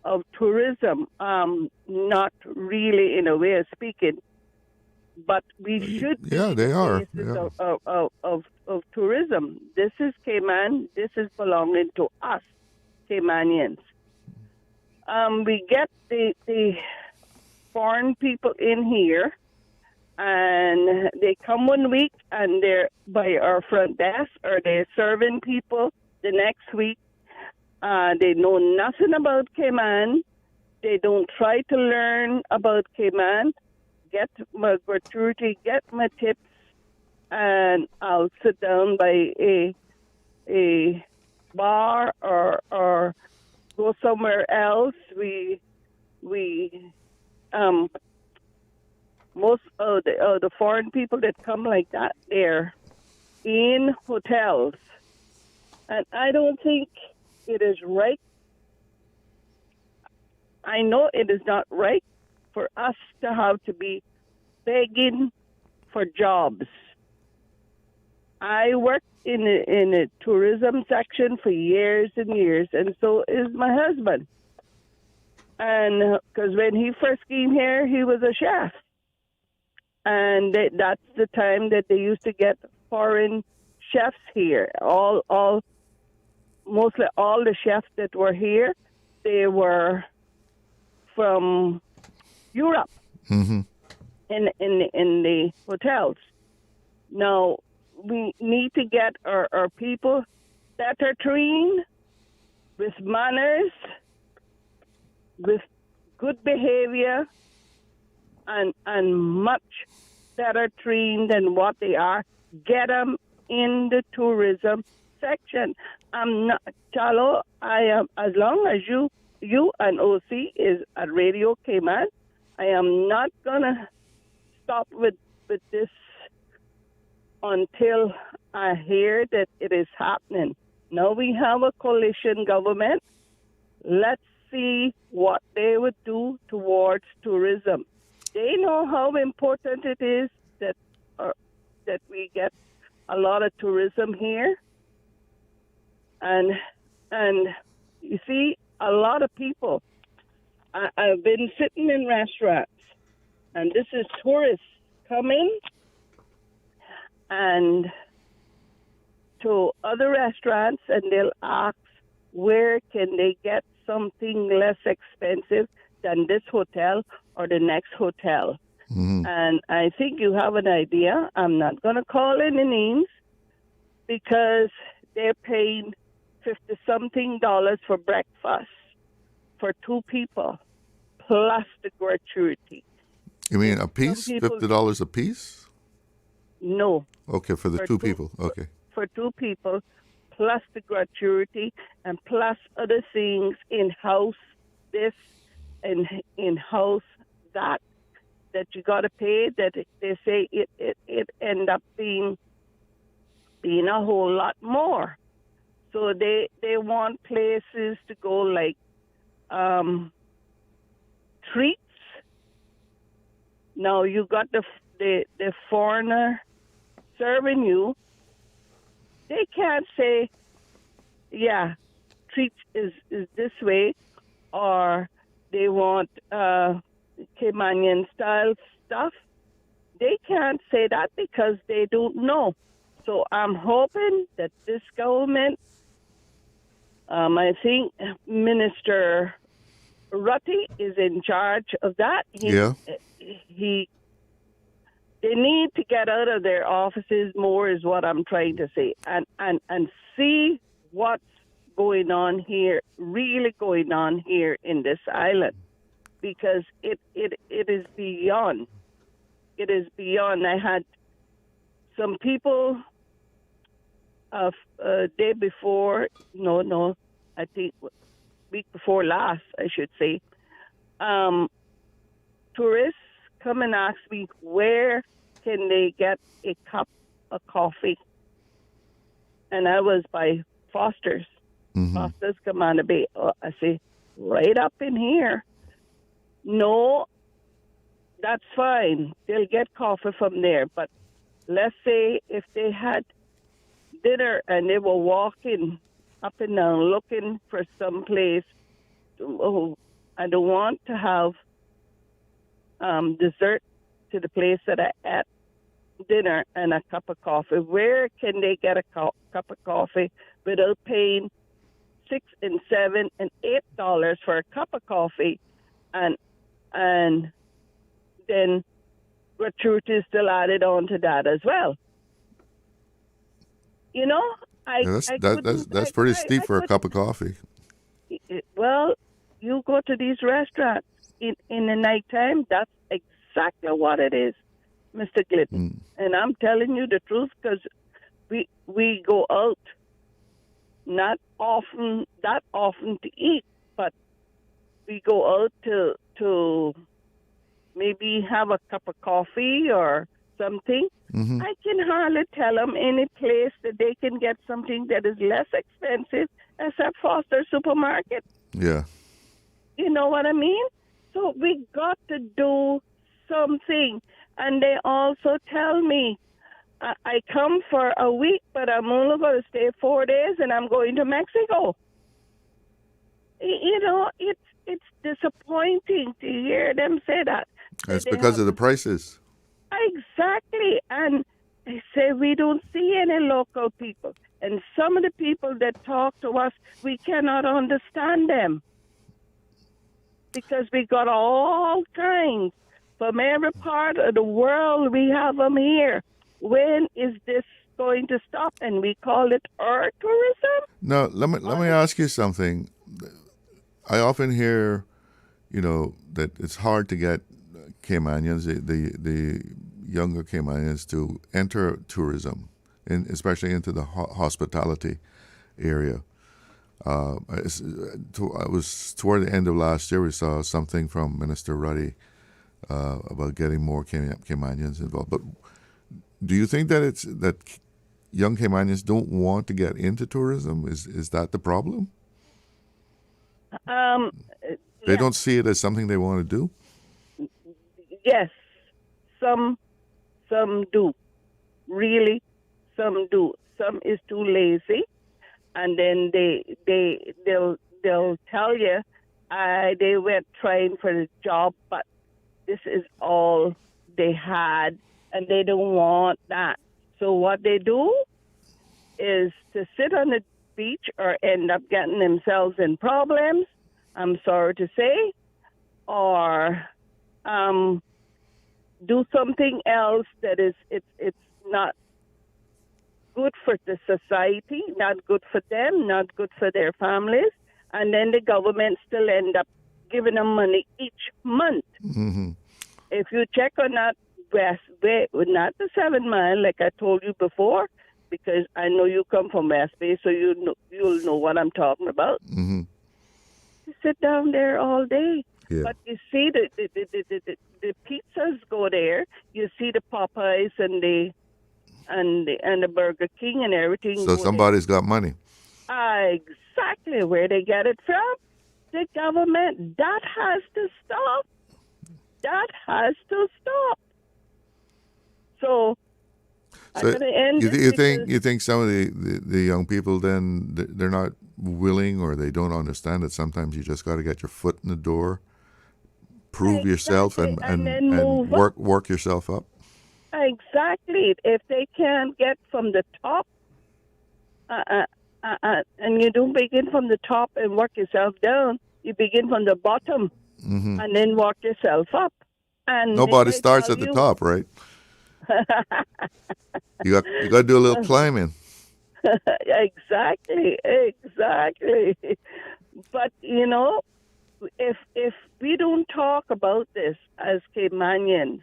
of tourism, not really in a way of speaking, but we should be they are. faces of tourism. This is Cayman. This is belonging to us, Caymanians. We get the foreign people in here, and they come 1 week, and they're by our front desk, or they're serving people the next week. They know nothing about Cayman. They don't try to learn about Cayman. Get my gratuity, get my tips, and I'll sit down by a bar or go somewhere else. Most of the foreign people that come like that, they're in hotels, and I don't think it is right. I know it is not right for us to have to be begging for jobs. I worked in a tourism section for years and years, and so is my husband. And because when he first came here, he was a chef. And that's the time that they used to get foreign chefs here. Mostly all the chefs that were here, they were from Europe. Mm-hmm. in the hotels. Now, we need to get our people better trained with manners, with good behavior, and much better trained than what they are. Get them in the tourism section. I'm not, Chalo, I am, as long as you and OC is at Radio Cayman, I am not going to stop with this until I hear that it is happening. Now we have a coalition government. Let's see what they would do towards tourism. They know how important it is that we get a lot of tourism here. And you see, a lot of people, I've been sitting in restaurants, and this is tourists coming and to other restaurants, and they'll ask where can they get something less expensive than this hotel or the next hotel. Mm-hmm. And I think you have an idea. I'm not going to call any names because they're paying $50-something for breakfast for 2 people, plus the gratuity. You mean a piece? $50 a piece? No. Okay, for the 2 people. Okay. For 2 people, plus the gratuity, and plus other things, in-house this and in-house that you got to pay, that they say it end up being a whole lot more. So they want places to go like treats. Now you got the foreigner serving you. They can't say, yeah, treats is this way, or they want Caymanian style stuff. They can't say that because they don't know. So I'm hoping that this government, I think Minister Rutty is in charge of that. They need to get out of their offices more, is what I'm trying to say, and see what's going on here, really going on here in this island, because it is beyond. It is beyond. I had some people day before, I think week before last, I should say, tourists come and ask me where can they get a cup of coffee. And I was by Foster's. Mm-hmm. Foster's Commander Bay. I say, right up in here. No, that's fine. They'll get coffee from there. But let's say if they had dinner and they were walking up and down looking for some place, I don't want to have dessert to the place that I ate dinner and a cup of coffee. Where can they get a cup of coffee without paying $6 and $7 and $8 for a cup of coffee, and then gratuity is still added on to that as well? That's pretty steep for a cup of coffee. Well, you go to these restaurants in the nighttime, that's exactly what it is, Mr. Glidden. And I'm telling you the truth, because we go out not that often to eat, but we go out to maybe have a cup of coffee or something. Mm-hmm. I can hardly tell them any place that they can get something that is less expensive except Foster Supermarket. Yeah. You know what I mean? So we got to do something. And they also tell me, I come for a week, but I'm only going to stay 4 days, and I'm going to Mexico. It's disappointing to hear them say that. It's because of the prices. Exactly. And they say we don't see any local people. And some of the people that talk to us, we cannot understand them. Because we got all kinds. From every part of the world, we have them here. When is this going to stop? And we call it our tourism? Now, let me ask you something. I often hear, that it's hard to get Caymanians, the younger Caymanians, to enter tourism, especially into the hospitality area. I was toward the end of last year, we saw something from Minister Ruddy about getting more Caymanians involved. But do you think that young Caymanians don't want to get into tourism? Is that the problem? They don't see it as something they want to do? Yes, some do. Really, some do. Some is too lazy, and then they'll tell you they went trying for a job, but this is all they had, and they don't want that. So what they do is to sit on the beach or end up getting themselves in problems, I'm sorry to say, do something else that is it's not good for the society, not good for them, not good for their families, and then the government still end up giving them money each month. Mm-hmm. If you check on that West Bay, not the 7 Mile, like I told you before, because I know you come from West Bay, so you'll know what I'm talking about. Mm-hmm. You sit down there all day. Yeah. But you see the pizzas go there. You see the Popeyes and the Burger King and everything. So somebody's got money. Exactly where they get it from. The government. That has to stop. That has to stop. So I'm going to end you think some of the young people then they're not willing or they don't understand that sometimes you just got to get your foot in the door, prove yourself, and work yourself up. Exactly. If they can't get from the top, and you don't begin from the top and work yourself down, you begin from the bottom and then work yourself up. And nobody starts at the top, right? You got to do a little climbing. Exactly. But if we don't talk about this as Caymanians,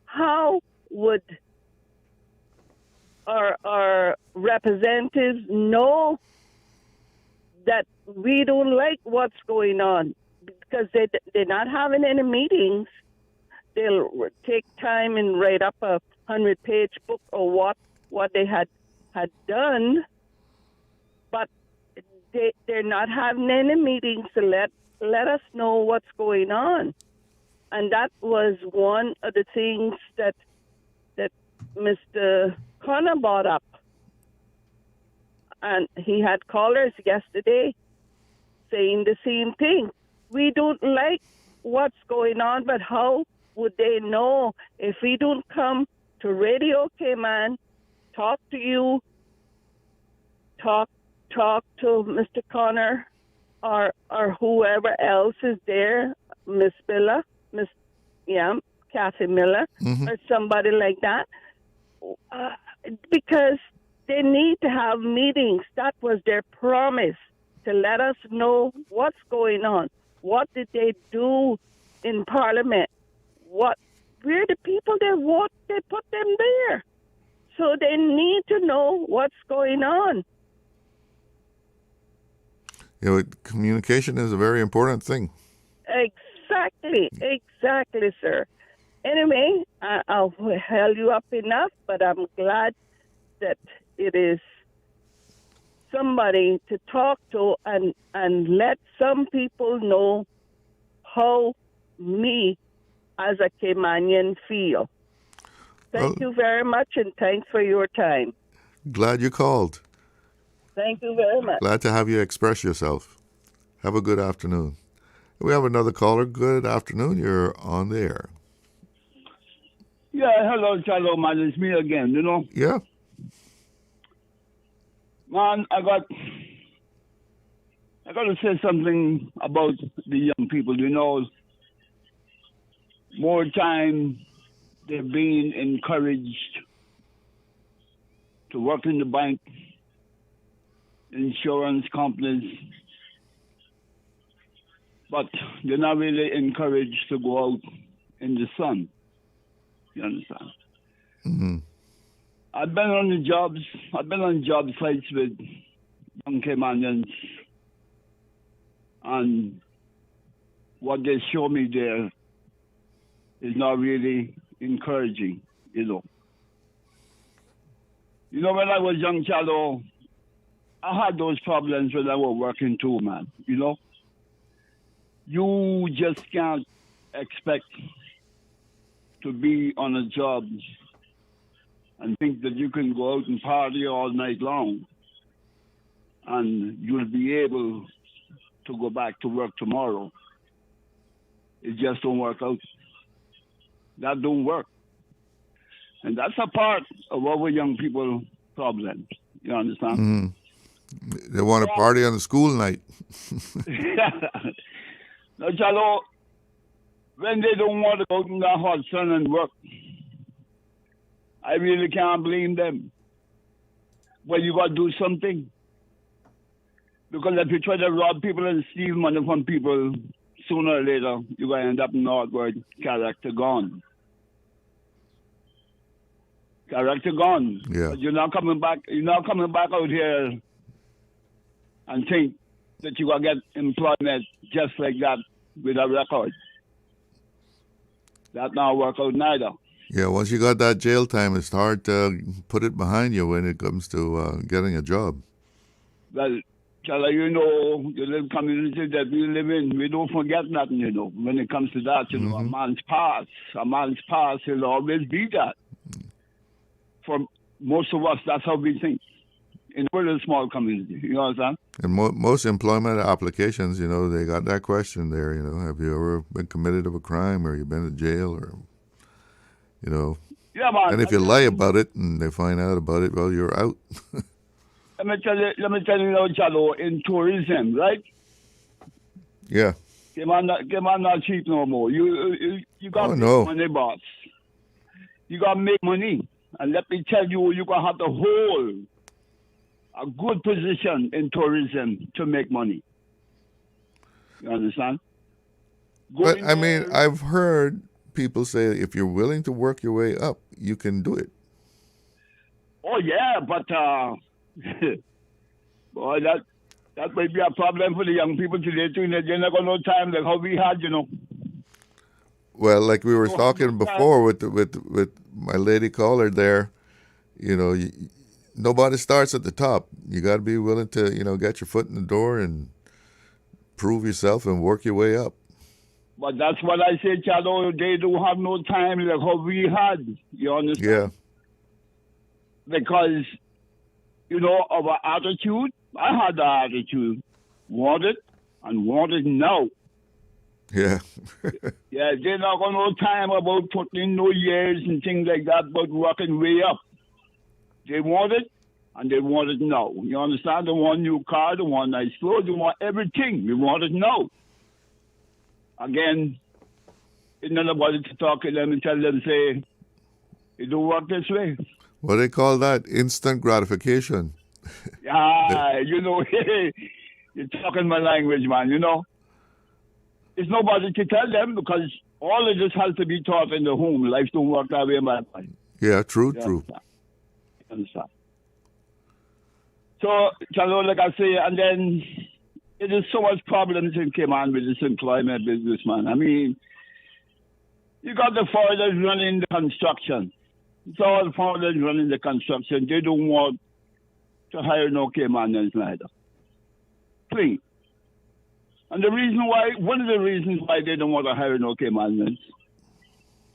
how would our representatives know that we don't like what's going on? Because they're not having any meetings. They'll take time and write up a 100-page book or what they had done, but they're not having any meetings to let us know what's going on. And that was one of the things that Mr. Connor brought up. And he had callers yesterday saying the same thing. We don't like what's going on, but how would they know if we don't come to Radio Cayman, talk to you, talk to Mr. Connor or whoever else is there, Miss Miller, Kathy Miller, or somebody like that, because they need to have meetings. That was their promise, to let us know what's going on. What did they do in Parliament? Where the people they vote, they put them there. So they need to know what's going on. Communication is a very important thing. Exactly, sir. Anyway, I'll held you up enough, but I'm glad that it is somebody to talk to and let some people know how me as a Caymanian feel. Thank you very much, and thanks for your time. Glad you called. Thank you very much. Glad to have you express yourself. Have a good afternoon. We have another caller. Good afternoon. You're on the air. Yeah, hello, Chalo, man. It's me again, Yeah. Man, I got to say something about the young people, More time they're being encouraged to work in the bank, insurance companies, but they're not really encouraged to go out in the sun. You understand? Mm-hmm. I've been on job sites with young Caymanians, and what they show me there is not really encouraging, When I was young, Chalo, I had those problems when I was working too, man. You just can't expect to be on a job and think that you can go out and party all night long and you'll be able to go back to work tomorrow. It just don't work out. That don't work. And that's a part of our young people problems. You understand? Mm-hmm. They want to party on the school night. Now, Chalo, when they don't want to go out in the hot sun and work, I really can't blame them. But you got to do something. Because if you try to rob people and steal money from people, sooner or later, you're going to end up northward, character gone. Character gone. Yeah. But you're not coming back out here and think that you're going to get employment just like that with a record. That not work out neither. Yeah, once you got that jail time, it's hard to put it behind you when it comes to getting a job. Well, you know, the little community that we live in, we don't forget nothing, you know. When it comes to that, you know, a man's past will always be that. For most of us, that's how we think. In a little small community, you know what I'm saying? And most employment applications, you know, they got that question there, you know, have you ever been committed of a crime or you been to jail or, you know. Yeah, man. And if you lie about it and they find out about it, well, you're out. Let me tell you now, Chalo, in tourism, right? Yeah. Come on, not cheap no more. You got to make money, boss. You got to make money. And let me tell you, you're going to have to hold a good position in tourism to make money. You understand? But, I mean, I've heard people say if you're willing to work your way up, you can do it. Oh, yeah, but boy, that might be a problem for the young people today, too. They're not got no time like how we had, you know. Well, like we were talking before with my lady caller there, you know, nobody starts at the top. You got to be willing to, you know, get your foot in the door and prove yourself and work your way up. But that's what I say, Chado. They don't have no time like how we had. You understand? Yeah. Because, you know, our attitude, I had the attitude, want it and want it now. Yeah. Yeah, they not got no time about putting in no years and things like that, but working way up. They want it, and they want it now. You understand? They want new car, they want nice clothes, they want everything. We want it now. Again, it's not about to talk to them and tell them, say, it don't work this way. What do they call that? Instant gratification. Yeah, you know, you're talking my language, man, you know. It's nobody to tell them because all of this has to be taught in the home. Life don't work that way, man. Yeah, true. Understand? So, Chalo, like I say, and then it is so much problems in Cayman with this employment business, man. I mean, you got the foreigners running the construction. It's all foreigners running the construction. They don't want to hire no Caymanians neither. Please. And one of the reasons why they don't want to hire no Caymanians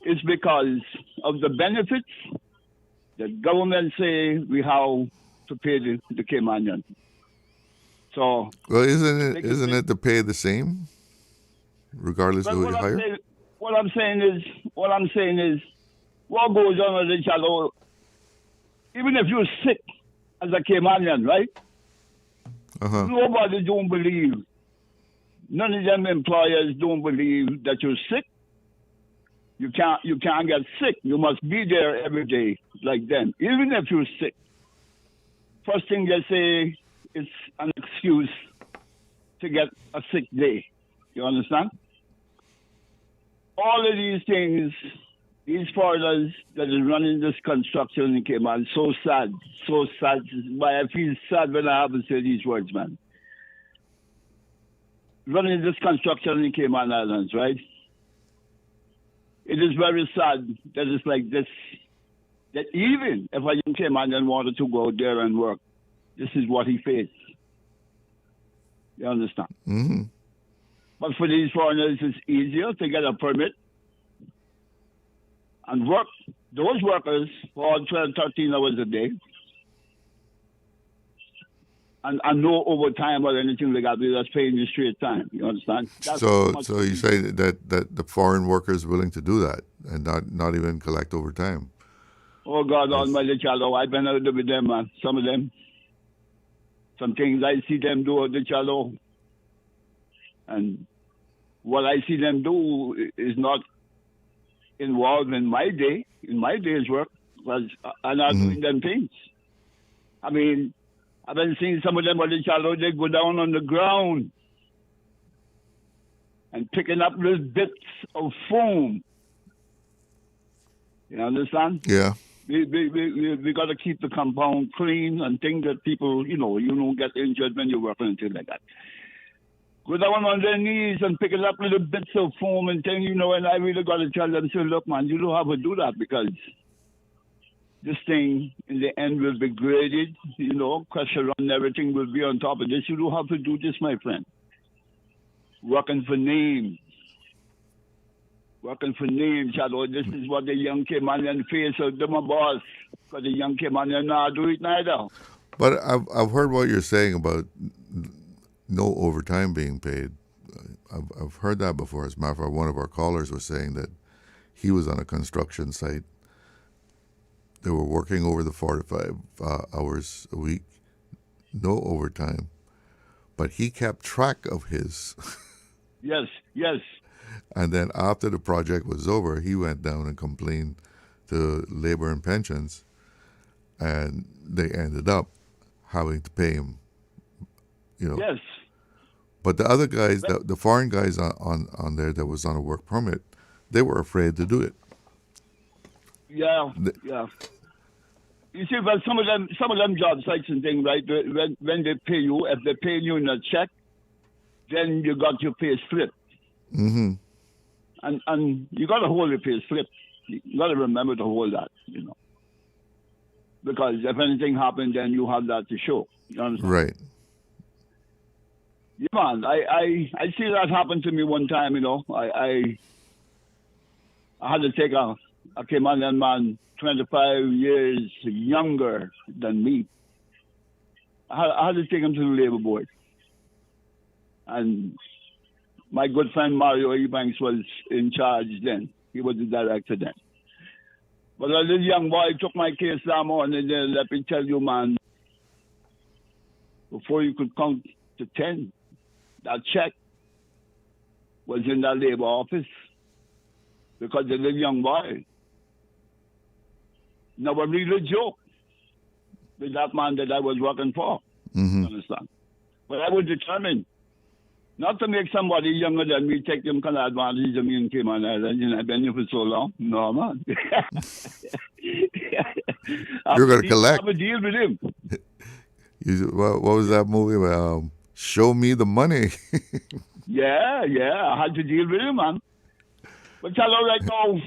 is because of the benefits that government say we have to pay the Caymanians. So, well, isn't it to pay the same, regardless of who you hire? What I'm saying is, what goes on with the Chalo, even if you're sick as a Caymanian, right? Nobody don't believe. None of them employers don't believe that you're sick. You can't get sick. You must be there every day like them, even if you're sick. First thing they say is an excuse to get a sick day. You understand? All of these things, these foreigners that is running this construction in Cayman, so sad. Why I feel sad when I have to say these words, man. Running this construction in Cayman Islands, right? It is very sad that it's like this, that even if a young Caymanian wanted to go out there and work, this is what he faced. You understand? Mm-hmm. But for these foreigners, it's easier to get a permit and work. Those workers for 12, 13 hours a day. And no overtime or anything like that. We're just paying you straight time. You understand? So you say that the foreign worker is willing to do that and not even collect overtime? Oh, God Almighty, Chalo. I've been out there with them, man. Some of them. Some things I see them do, the Chalo. And what I see them do is not involved in my day's work, because I'm not doing them things. I mean, I've been seeing some of them on the shallow, they go down on the ground and picking up little bits of foam. You understand? Yeah. We got to keep the compound clean and think that people, you don't get injured when you're working and things like that. Go down on their knees and picking up little bits of foam and things, and I really got to tell them, say, look, man, you don't have to do that, because this thing in the end will be graded, pressure on everything will be on top of this. You don't have to do this, my friend. Working for names, Shadow. This is what the young Caymanian face of them, my boss. Because the young Caymanian not do it neither. But I've heard what you're saying about no overtime being paid. I've heard that before. As a matter of fact, one of our callers was saying that he was on a construction site. They were working over the 45 hours a week, no overtime. But he kept track of his. Yes. And then after the project was over, he went down and complained to Labor and Pensions, and they ended up having to pay him, Yes. But the other guys, the foreign guys on there that was on a work permit, they were afraid to do it. Yeah. You see, well, some of them job sites and things, right? When they pay you, if they pay you in a check, then you got your pay slip. Mm-hmm. And you got to hold your pay slip. You got to remember to hold that, because if anything happened, then you have that to show. You understand? Right. Yeah, man. I see that happen to me one time. I had to take a Caymanian man 25 years younger than me. I had to take him to the labor board. And my good friend Mario Ebanks was in charge then. He was the director then. But a little young boy took my case down and then let me tell you, man, before you could count to 10, that check was in that labor office, because the little young boy never really joke with that man that I was working for. Mm-hmm. You understand? But I was determined not to make somebody younger than me take them kind of advantage of me in Cayman Islands. I've been here for so long. No, man. You're going to collect. I have a deal with him. What was that movie? Show Me the Money. Yeah. I had to deal with him, man. But tell her right now,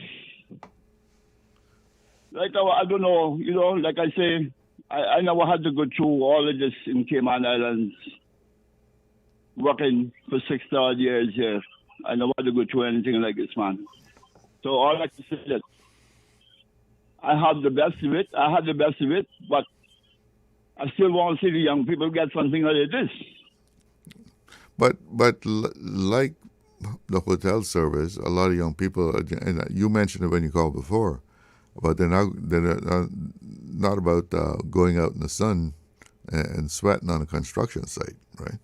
I don't know, like I say, I never had to go through all of this in Cayman Islands, working for 60 odd years here. I never had to go through anything like this, man. So all I can say is that I had the best of it, but I still want to see the young people get something out of this. But like the hotel service, a lot of young people, and you mentioned it when you called before, but they're not about going out in the sun and sweating on a construction site, right?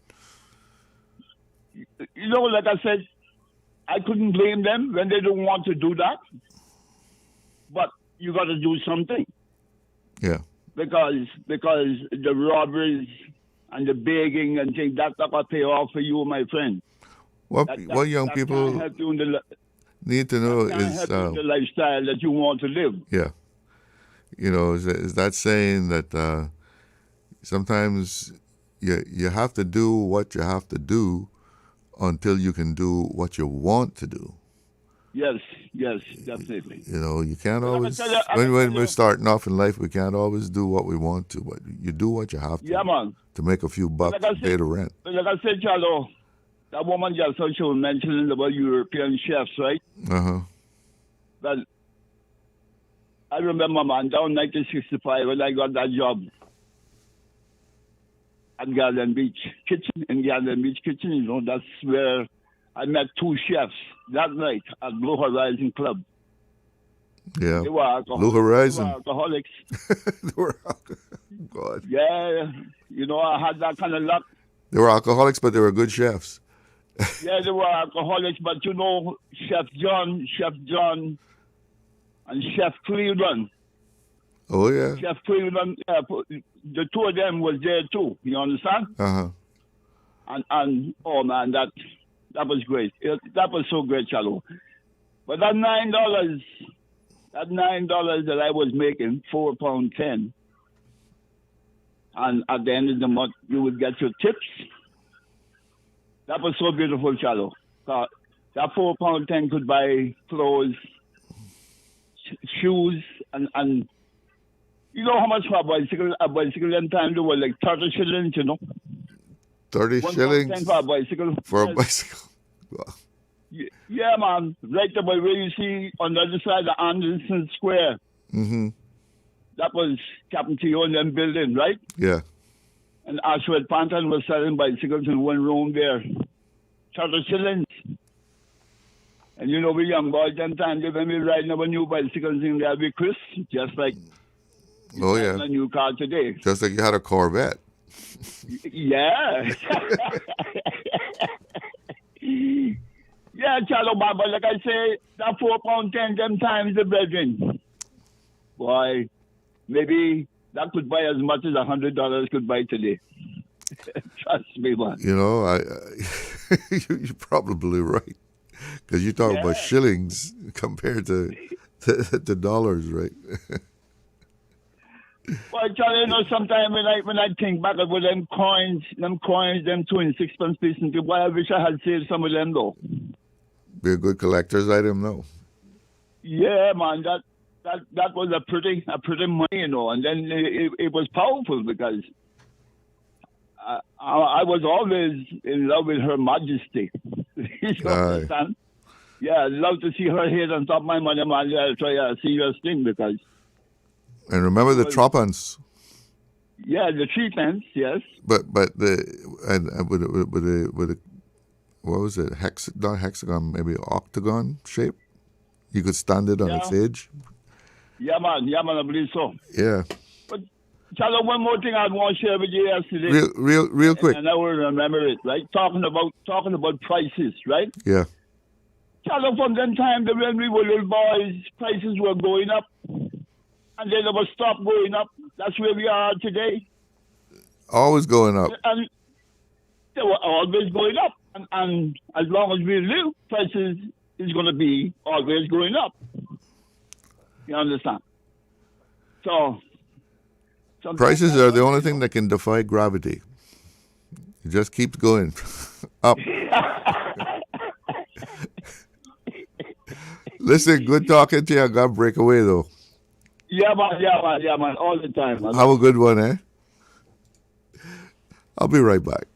Like I said, I couldn't blame them when they don't want to do that, but you got to do something. Yeah. Because the robberies and the begging and things, that's not going to pay off for you, my friend. What young people need to know is the lifestyle that you want to live. Yeah. Is that saying that sometimes you have to do what you have to do until you can do what you want to do. Yes, definitely. You can't always, when we're starting off in life, we can't always do what we want to, but you do what you have to. Yeah, man. To make a few bucks to pay the rent. Like I said, Charlo, that woman just she was mentioning about European chefs, right? Uh-huh. Well, I remember, man, down 1965 when I got that job at Garden Beach Kitchen, that's where I met two chefs that night at Blue Horizon Club. Yeah. They were Blue Horizon. Alcoholics. They were God. Yeah. I had that kind of luck. They were alcoholics, but they were good chefs. Yeah, they were alcoholics, but you know, Chef John, and Chef Cleveland. Oh, yeah. Chef Cleveland, the two of them was there too. You understand? Uh-huh. And oh man, that was great. That was so great, Chalo. But that $9 that I was making, £4.10, and at the end of the month you would get your tips. That was so beautiful, Chalo. That £4.10 could buy clothes, shoes, and you know how much for a bicycle? A bicycle in time they were like 30 shillings, you know. 30 shillings for a bicycle. For a bicycle. Wow. Yeah, man. Right about where you see on the other side of Anderson Square. Mm-hmm. That was Captain T.O. and them building, right? Yeah. And Ashwood Panton was selling bicycles in one room there. 30 shillings. And you know, we young boys them time, they when we riding our new bicycles in there with Chris, just like a new car today. Just like you had a Corvette. Yeah. Yeah, Chalo Baba, like I say, that £4.10 them times the brethren. Boy, maybe that could buy as much as $100 could buy today. Trust me, man. You know, you're probably right. Because you talk about shillings compared to dollars, right? Well, Charlie, you know, sometimes when I think back about them coins, them 2 and 6 pence pieces, boy, I wish I had saved some of them though. Be a good collector's item, though. Yeah, man, that was a pretty money, you know, and then it was powerful because I was always in love with Her Majesty. You understand? Yeah, I'd love to see her head on top of my money, man. I'll try a serious thing because. And remember the tropence. Yeah, the 3 pence, yes. But with a what was it? Not hexagon, maybe octagon shape. You could stand it on its edge. Yeah, man, I believe so. Yeah. But Charlie, one more thing I want to share with you yesterday. Real quick. And I will remember it, right? Talking about prices, right? Yeah. Charlie, from them time when we were little boys, prices were going up. And they never stop going up. That's where we are today. Always going up. And they were always going up. And as long as we live, prices is going to be always going up. You understand? So prices are the only thing that can defy gravity. It just keeps going up. Listen, good talking to you. I got to break away, though. Yeah, man, all the time. Man. Have a good one, eh? I'll be right back.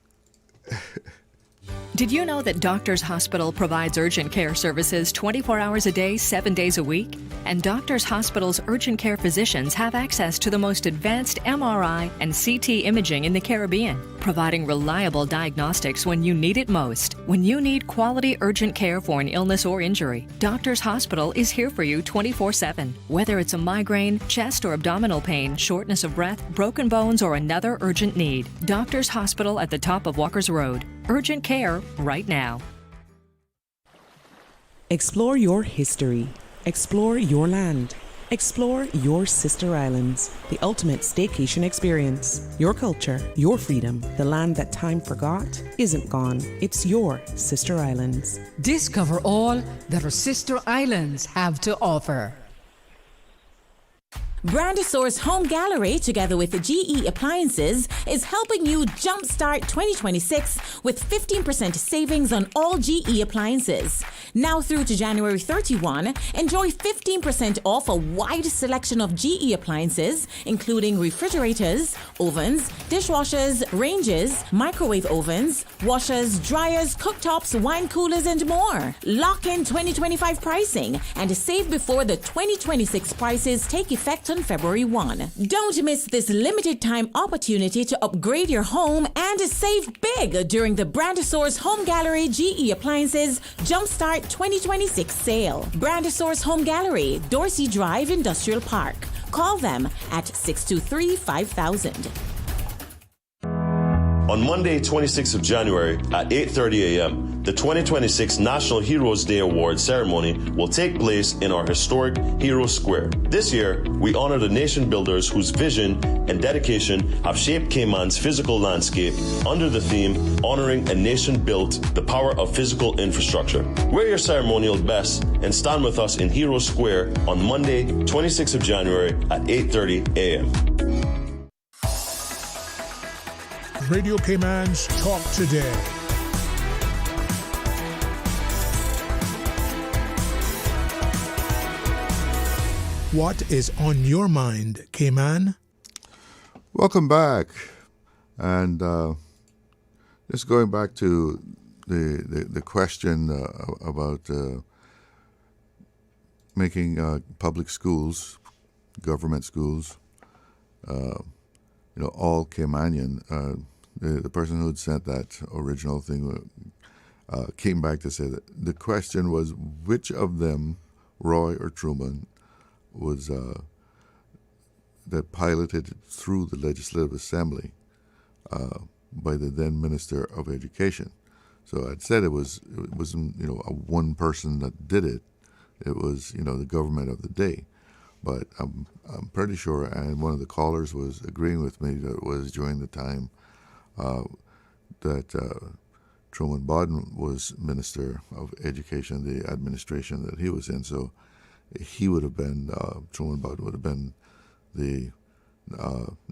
Did you know that Doctors Hospital provides urgent care services 24 hours a day, 7 days a week? And Doctors Hospital's urgent care physicians have access to the most advanced MRI and CT imaging in the Caribbean, providing reliable diagnostics when you need it most. When you need quality urgent care for an illness or injury, Doctors Hospital is here for you 24/7. Whether it's a migraine, chest or abdominal pain, shortness of breath, broken bones, or another urgent need, Doctors Hospital at the top of Walker's Road. Urgent care right now. Explore your history. Explore your land. Explore your sister islands. The ultimate staycation experience. Your culture, your freedom. The land that time forgot isn't gone. It's your sister islands. Discover all that our sister islands have to offer. Brandosaur's Home Gallery, together with the GE Appliances, is helping you jumpstart 2026 with 15% savings on all GE appliances. Now through to January 31, enjoy 15% off a wide selection of GE appliances, including refrigerators, ovens, dishwashers, ranges, microwave ovens, washers, dryers, cooktops, wine coolers, and more. Lock in 2025 pricing and save before the 2026 prices take effect on February 1. Don't miss this limited time opportunity to upgrade your home and save big during the Brandosaur's Home Gallery GE Appliances Jumpstart 2026 sale. Brandosaur's Home Gallery, Dorsey Drive Industrial Park. Call them at 623-5000. On Monday, 26th of January at 8:30 a.m., the The 2026 National Heroes Day Award ceremony will take place in our historic Hero Square. This year, we honor the nation builders whose vision and dedication have shaped Cayman's physical landscape under the theme Honoring a Nation Built, the Power of Physical Infrastructure. Wear your ceremonial best and stand with us in Hero Square on Monday, 26th of January at 8:30 a.m. Radio Cayman's Talk Today. What is on your mind, Cayman? Welcome back. And just going back to the question about making public schools, government schools, all Caymanian. The person who had sent that original thing came back to say that the question was which of them, Roy or Truman, was that piloted through the Legislative Assembly by the then Minister of Education. So I'd said it wasn't a one person that did it. It was the government of the day. But I'm pretty sure, and one of the callers was agreeing with me that it was during the time that Truman Bodden was Minister of Education, the administration that he was in. So he would have been, Truman Bodden would have been the,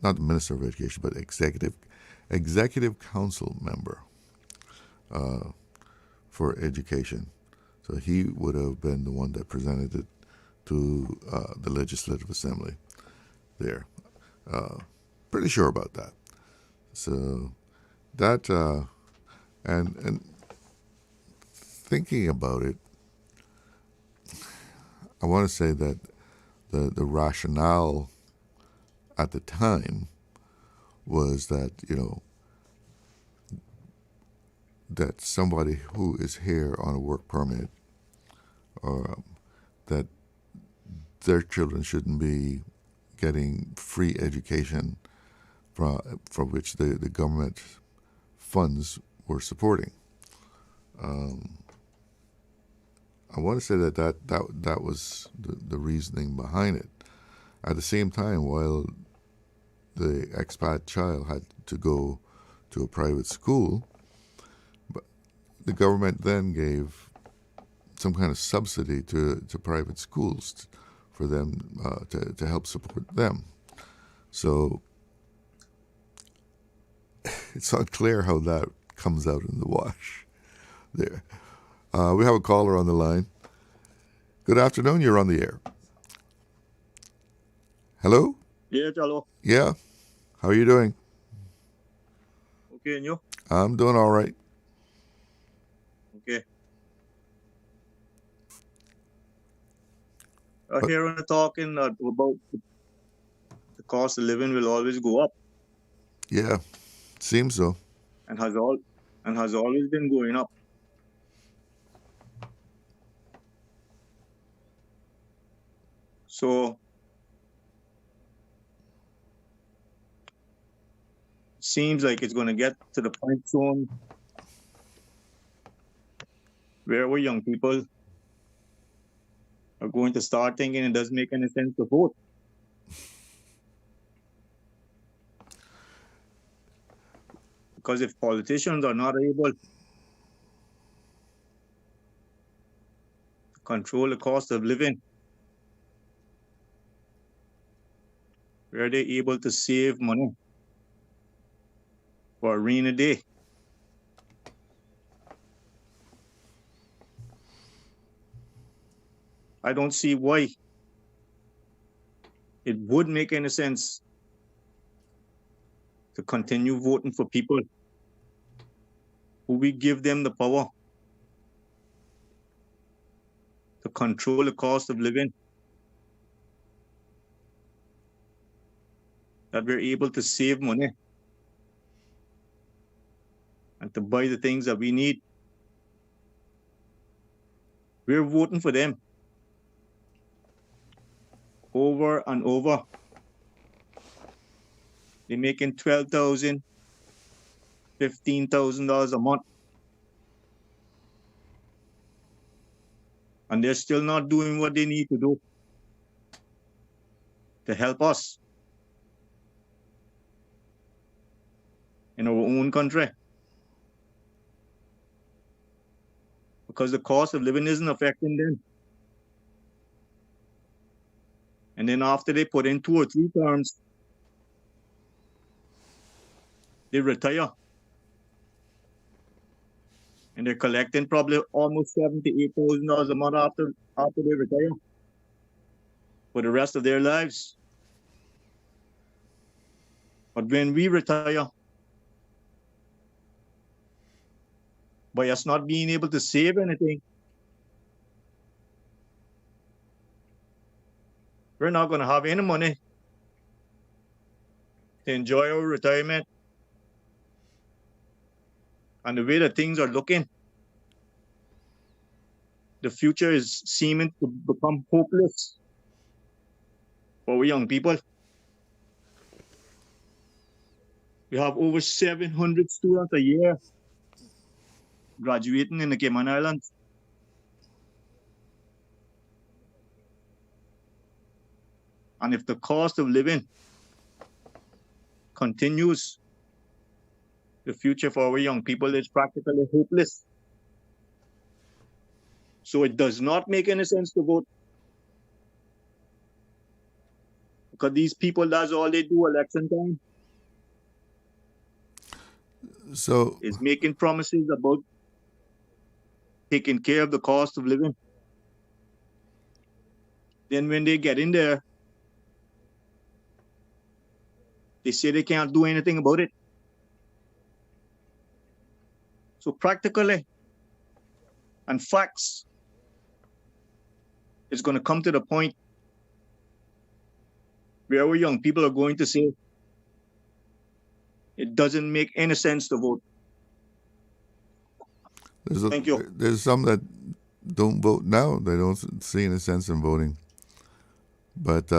not the Minister of Education, but Executive Council member for Education. So he would have been the one that presented it to the Legislative Assembly there. Pretty sure about that. So that, and thinking about it, I want to say that the rationale at the time was that, that somebody who is here on a work permit, that their children shouldn't be getting free education from which the government funds were supporting. I want to say that was the reasoning behind it. At the same time, while the expat child had to go to a private school, but the government then gave some kind of subsidy to private schools for them to help support them. So it's unclear how that comes out in the wash there. We have a caller on the line. Good afternoon, you're on the air. Hello? Yeah, hello. Yeah. How are you doing? Okay, and you? I'm doing all right. Okay. Here on the talking about the cost of living will always go up. Yeah, seems so. And has always been going up. So it seems like it's going to get to the point soon where we young people are going to start thinking it doesn't make any sense to vote. Because if politicians are not able to control the cost of living, where are they able to save money for a rainy day? I don't see why it would make any sense to continue voting for people who we give them the power to control the cost of living, that we're able to save money and to buy the things that we need. We're voting for them over and over. They're making $12,000, $15,000 a month. And they're still not doing what they need to do to help us in our own country. Because the cost of living isn't affecting them. And then after they put in 2 or 3 terms, they retire. And they're collecting probably almost $7,000 to $8,000 a month after they retire for the rest of their lives. But when we retire, by us not being able to save anything, we're not going to have any money to enjoy our retirement. And the way that things are looking, the future is seeming to become hopeless for our young people. We have over 700 students a year graduating in the Cayman Islands. And if the cost of living continues, the future for our young people is practically hopeless. So it does not make any sense to vote. Because these people, that's all they do election time. So is making promises about taking care of the cost of living. Then when they get in there, they say they can't do anything about it. So practically, and facts, it's going to come to the point where our young people are going to say, it doesn't make any sense to vote. Thank you. There's some that don't vote now. They don't see any sense in voting. But,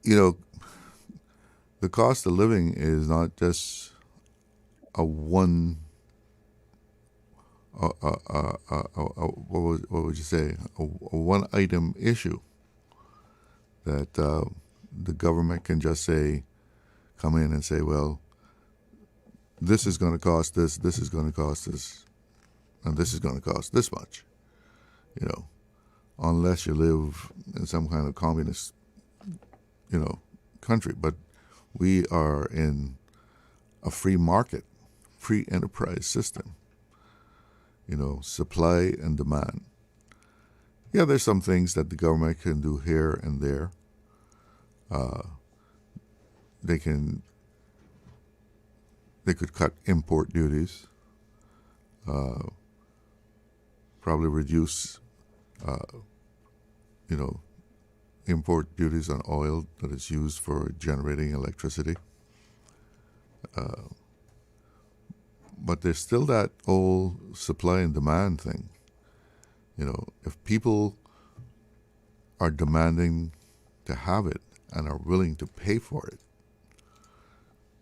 you know, the cost of living is not just a one, what would you say, a one item issue that the government can just say, come in and say, well, this is going to cost this, this is going to cost this, and this is going to cost this much, you know, unless you live in some kind of communist, you know, country. But we are in a free market, free enterprise system, you know, supply and demand. Yeah, there's some things that the government can do here and there. They could cut import duties, probably reduce, you know, import duties on oil that is used for generating electricity. But there's still that old supply and demand thing. You know, if people are demanding to have it and are willing to pay for it,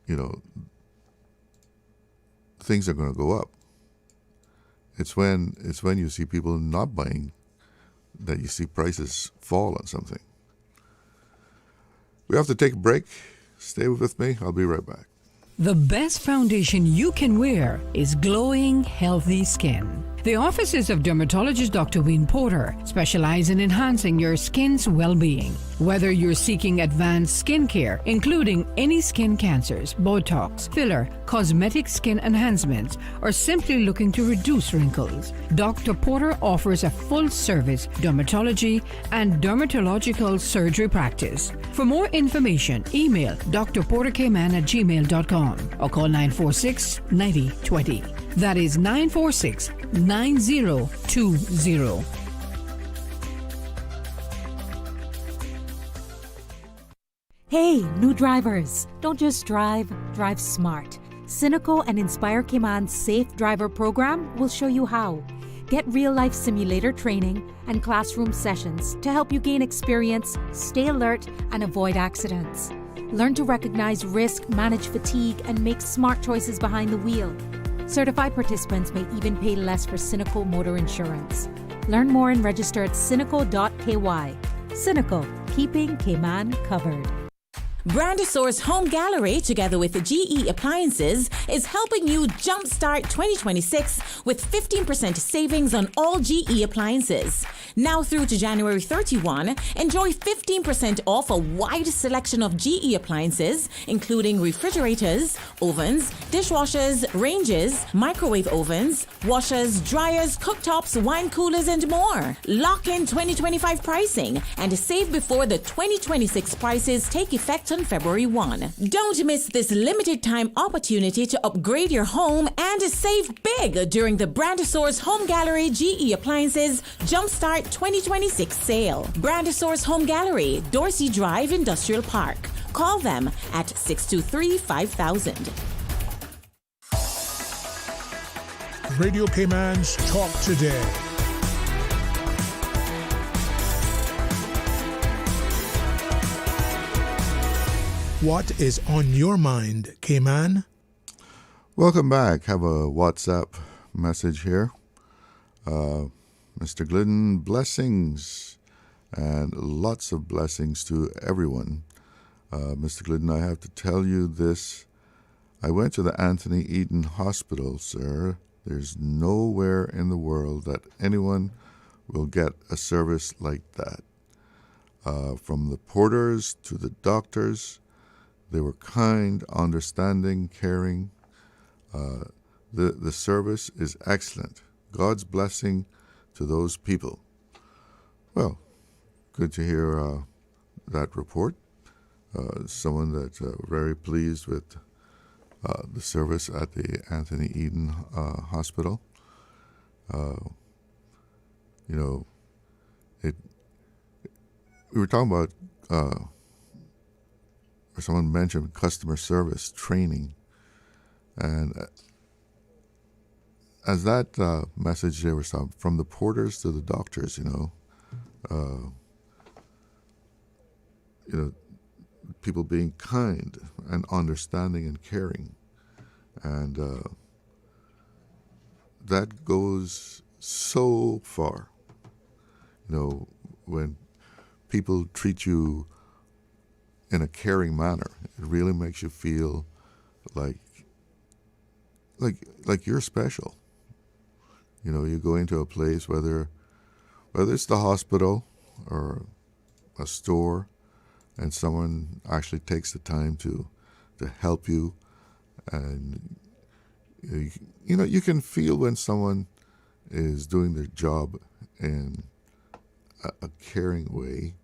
you know, things are going to go up. It's when you see people not buying that you see prices fall on something. We have to take a break. Stay with me. I'll be right back. The best foundation you can wear is glowing, healthy skin. The offices of dermatologist Dr. Wayne Porter specialize in enhancing your skin's well-being. Whether you're seeking advanced skincare, including any skin cancers, Botox, filler, cosmetic skin enhancements, or simply looking to reduce wrinkles, Dr. Porter offers a full-service dermatology and dermatological surgery practice. For more information, email drporterkman@gmail.com or call 946-9020. That is 946-9020. Hey, new drivers, don't just drive, drive smart. Cynical and Inspire Cayman's Safe Driver program will show you how. Get real-life simulator training and classroom sessions to help you gain experience, stay alert, and avoid accidents. Learn to recognize risk, manage fatigue, and make smart choices behind the wheel. Certified participants may even pay less for Cynical motor insurance. Learn more and register at cynical.ky. Cynical, keeping Cayman covered. Brandosaur's Home Gallery, together with the GE Appliances, is helping you jumpstart 2026 with 15% savings on all GE appliances. Now through to January 31, enjoy 15% off a wide selection of GE appliances, including refrigerators, ovens, dishwashers, ranges, microwave ovens, washers, dryers, cooktops, wine coolers, and more. Lock in 2025 pricing and save before the 2026 prices take effect on February 1. Don't miss this limited time opportunity to upgrade your home and save big during the Brandosaur's Home Gallery GE Appliances Jumpstart 2026 sale. Brandosaur's Home Gallery, Dorsey Drive Industrial Park. Call them at 623-5000. Radio Cayman's Talk Today. What is on your mind, Cayman? Welcome back. Have a WhatsApp message here. Mr. Glidden, blessings and lots of blessings to everyone. Mr. Glidden, I have to tell you this. I went to the Anthony Eden Hospital, sir. There's nowhere in the world that anyone will get a service like that. From the porters to the doctors, they were kind, understanding, caring. The service is excellent. God's blessing to those people. Well, good to hear that report. Someone that's very pleased with the service at the Anthony Eden Hospital. We were talking about, or someone mentioned customer service training, and as that message there was from the porters to the doctors, people being kind and understanding and caring, and that goes so far. When people treat you in a caring manner, it really makes you feel like you're special. You go into a place, whether it's the hospital or a store, and someone actually takes the time to help you, and you can feel when someone is doing their job in a caring way,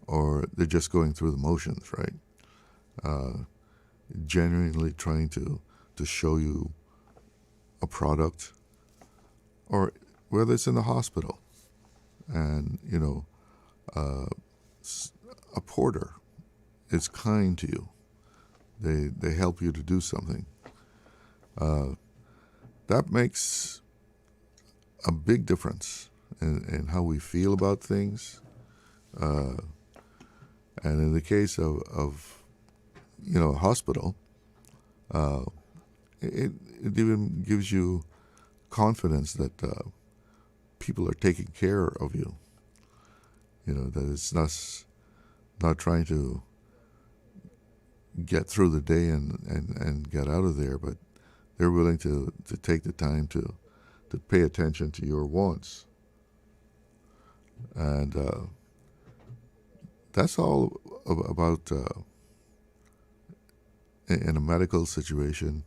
or they're just going through the motions, right? Genuinely trying to show you a product, or whether it's in the hospital, and a porter is kind to you. They help you to do something. That makes a big difference in how we feel about things. And in the case of a hospital, it even gives you confidence that people are taking care of you. That it's not trying to get through the day and get out of there, but they're willing to take the time to pay attention to your wants. And that's all about in a medical situation.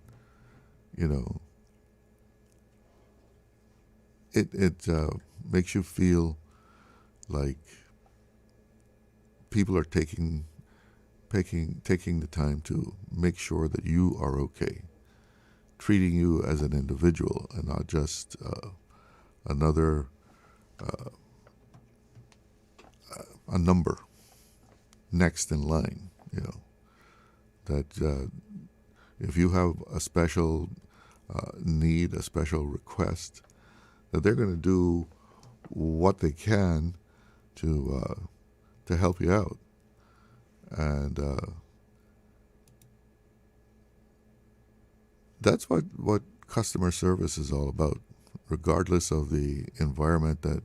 It makes you feel like people are taking the time to make sure that you are okay, treating you as an individual and not just another a number next in line. That if you have a special need, a special request, that they're going to do what they can to help you out. And that's what customer service is all about, regardless of the environment that,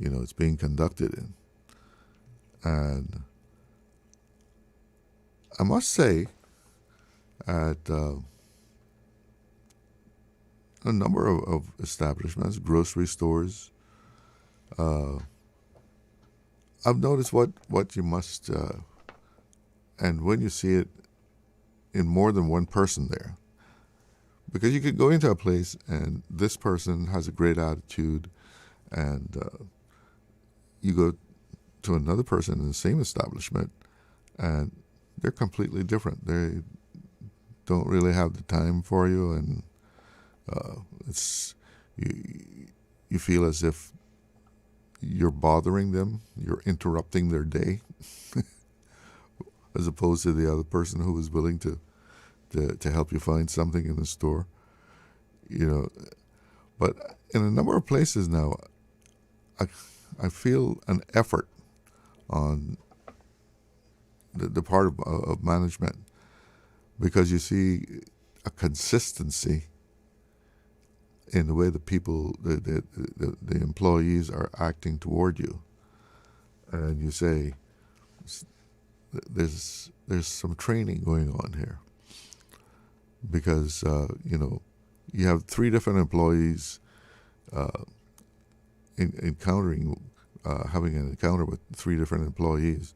it's being conducted in. And I must say, at a number of establishments, grocery stores, I've noticed what you must, and when you see it in more than one person there, because you could go into a place and this person has a great attitude, and you go to another person in the same establishment and they're completely different. They don't really have the time for you, and it's you feel as if you're bothering them, you're interrupting their day, as opposed to the other person who is willing to help you find something in the store. But in a number of places now, I feel an effort on the part of management, because you see a consistency in the way the people, the employees are acting toward you, and you say, there's some training going on here, because you have 3 different employees having an encounter with 3 different employees,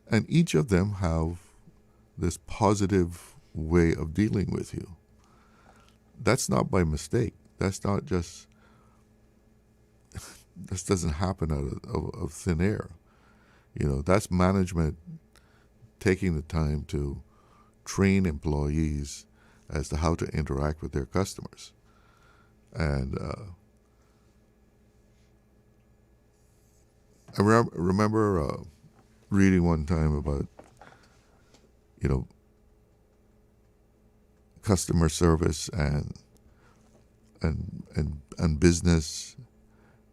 and each of them have this positive way of dealing with you. That's not by mistake. That's not just, this doesn't happen out of thin air. That's management taking the time to train employees as to how to interact with their customers. And I remember reading one time about, customer service and business,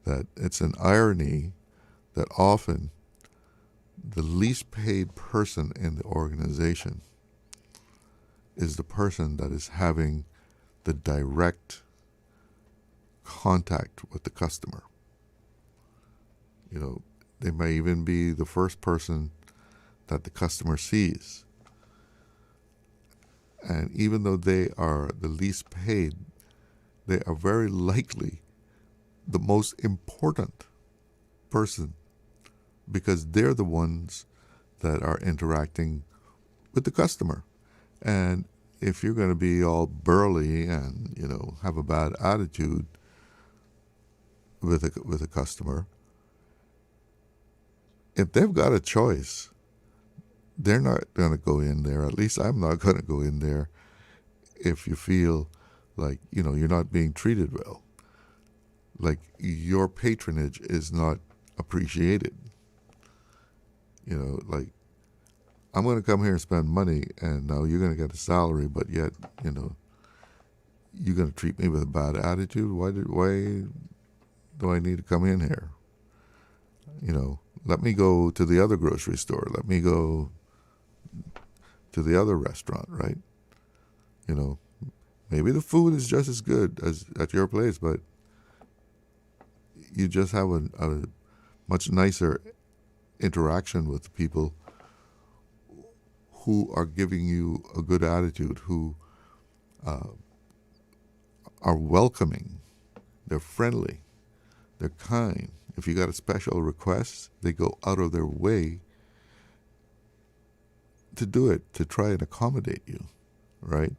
that it's an irony that often the least paid person in the organization is the person that is having the direct contact with the customer. They may even be the first person that the customer sees. And even though they are the least paid, they are very likely the most important person, because they're the ones that are interacting with the customer. And if you're going to be all burly and, have a bad attitude with a customer, if they've got a choice, they're not going to go in there. At least I'm not going to go in there if you feel like, you're not being treated well. Like your patronage is not appreciated. Like, I'm going to come here and spend money, and now you're going to get a salary, but yet, you're going to treat me with a bad attitude. Why do I need to come in here? Let me go to the other grocery store. Let me go to the other restaurant, right? Maybe the food is just as good as at your place, but you just have a much nicer interaction with the people who are giving you a good attitude, who are welcoming, they're friendly, they're kind. If you got a special request, they go out of their way to do it, to try and accommodate you, right?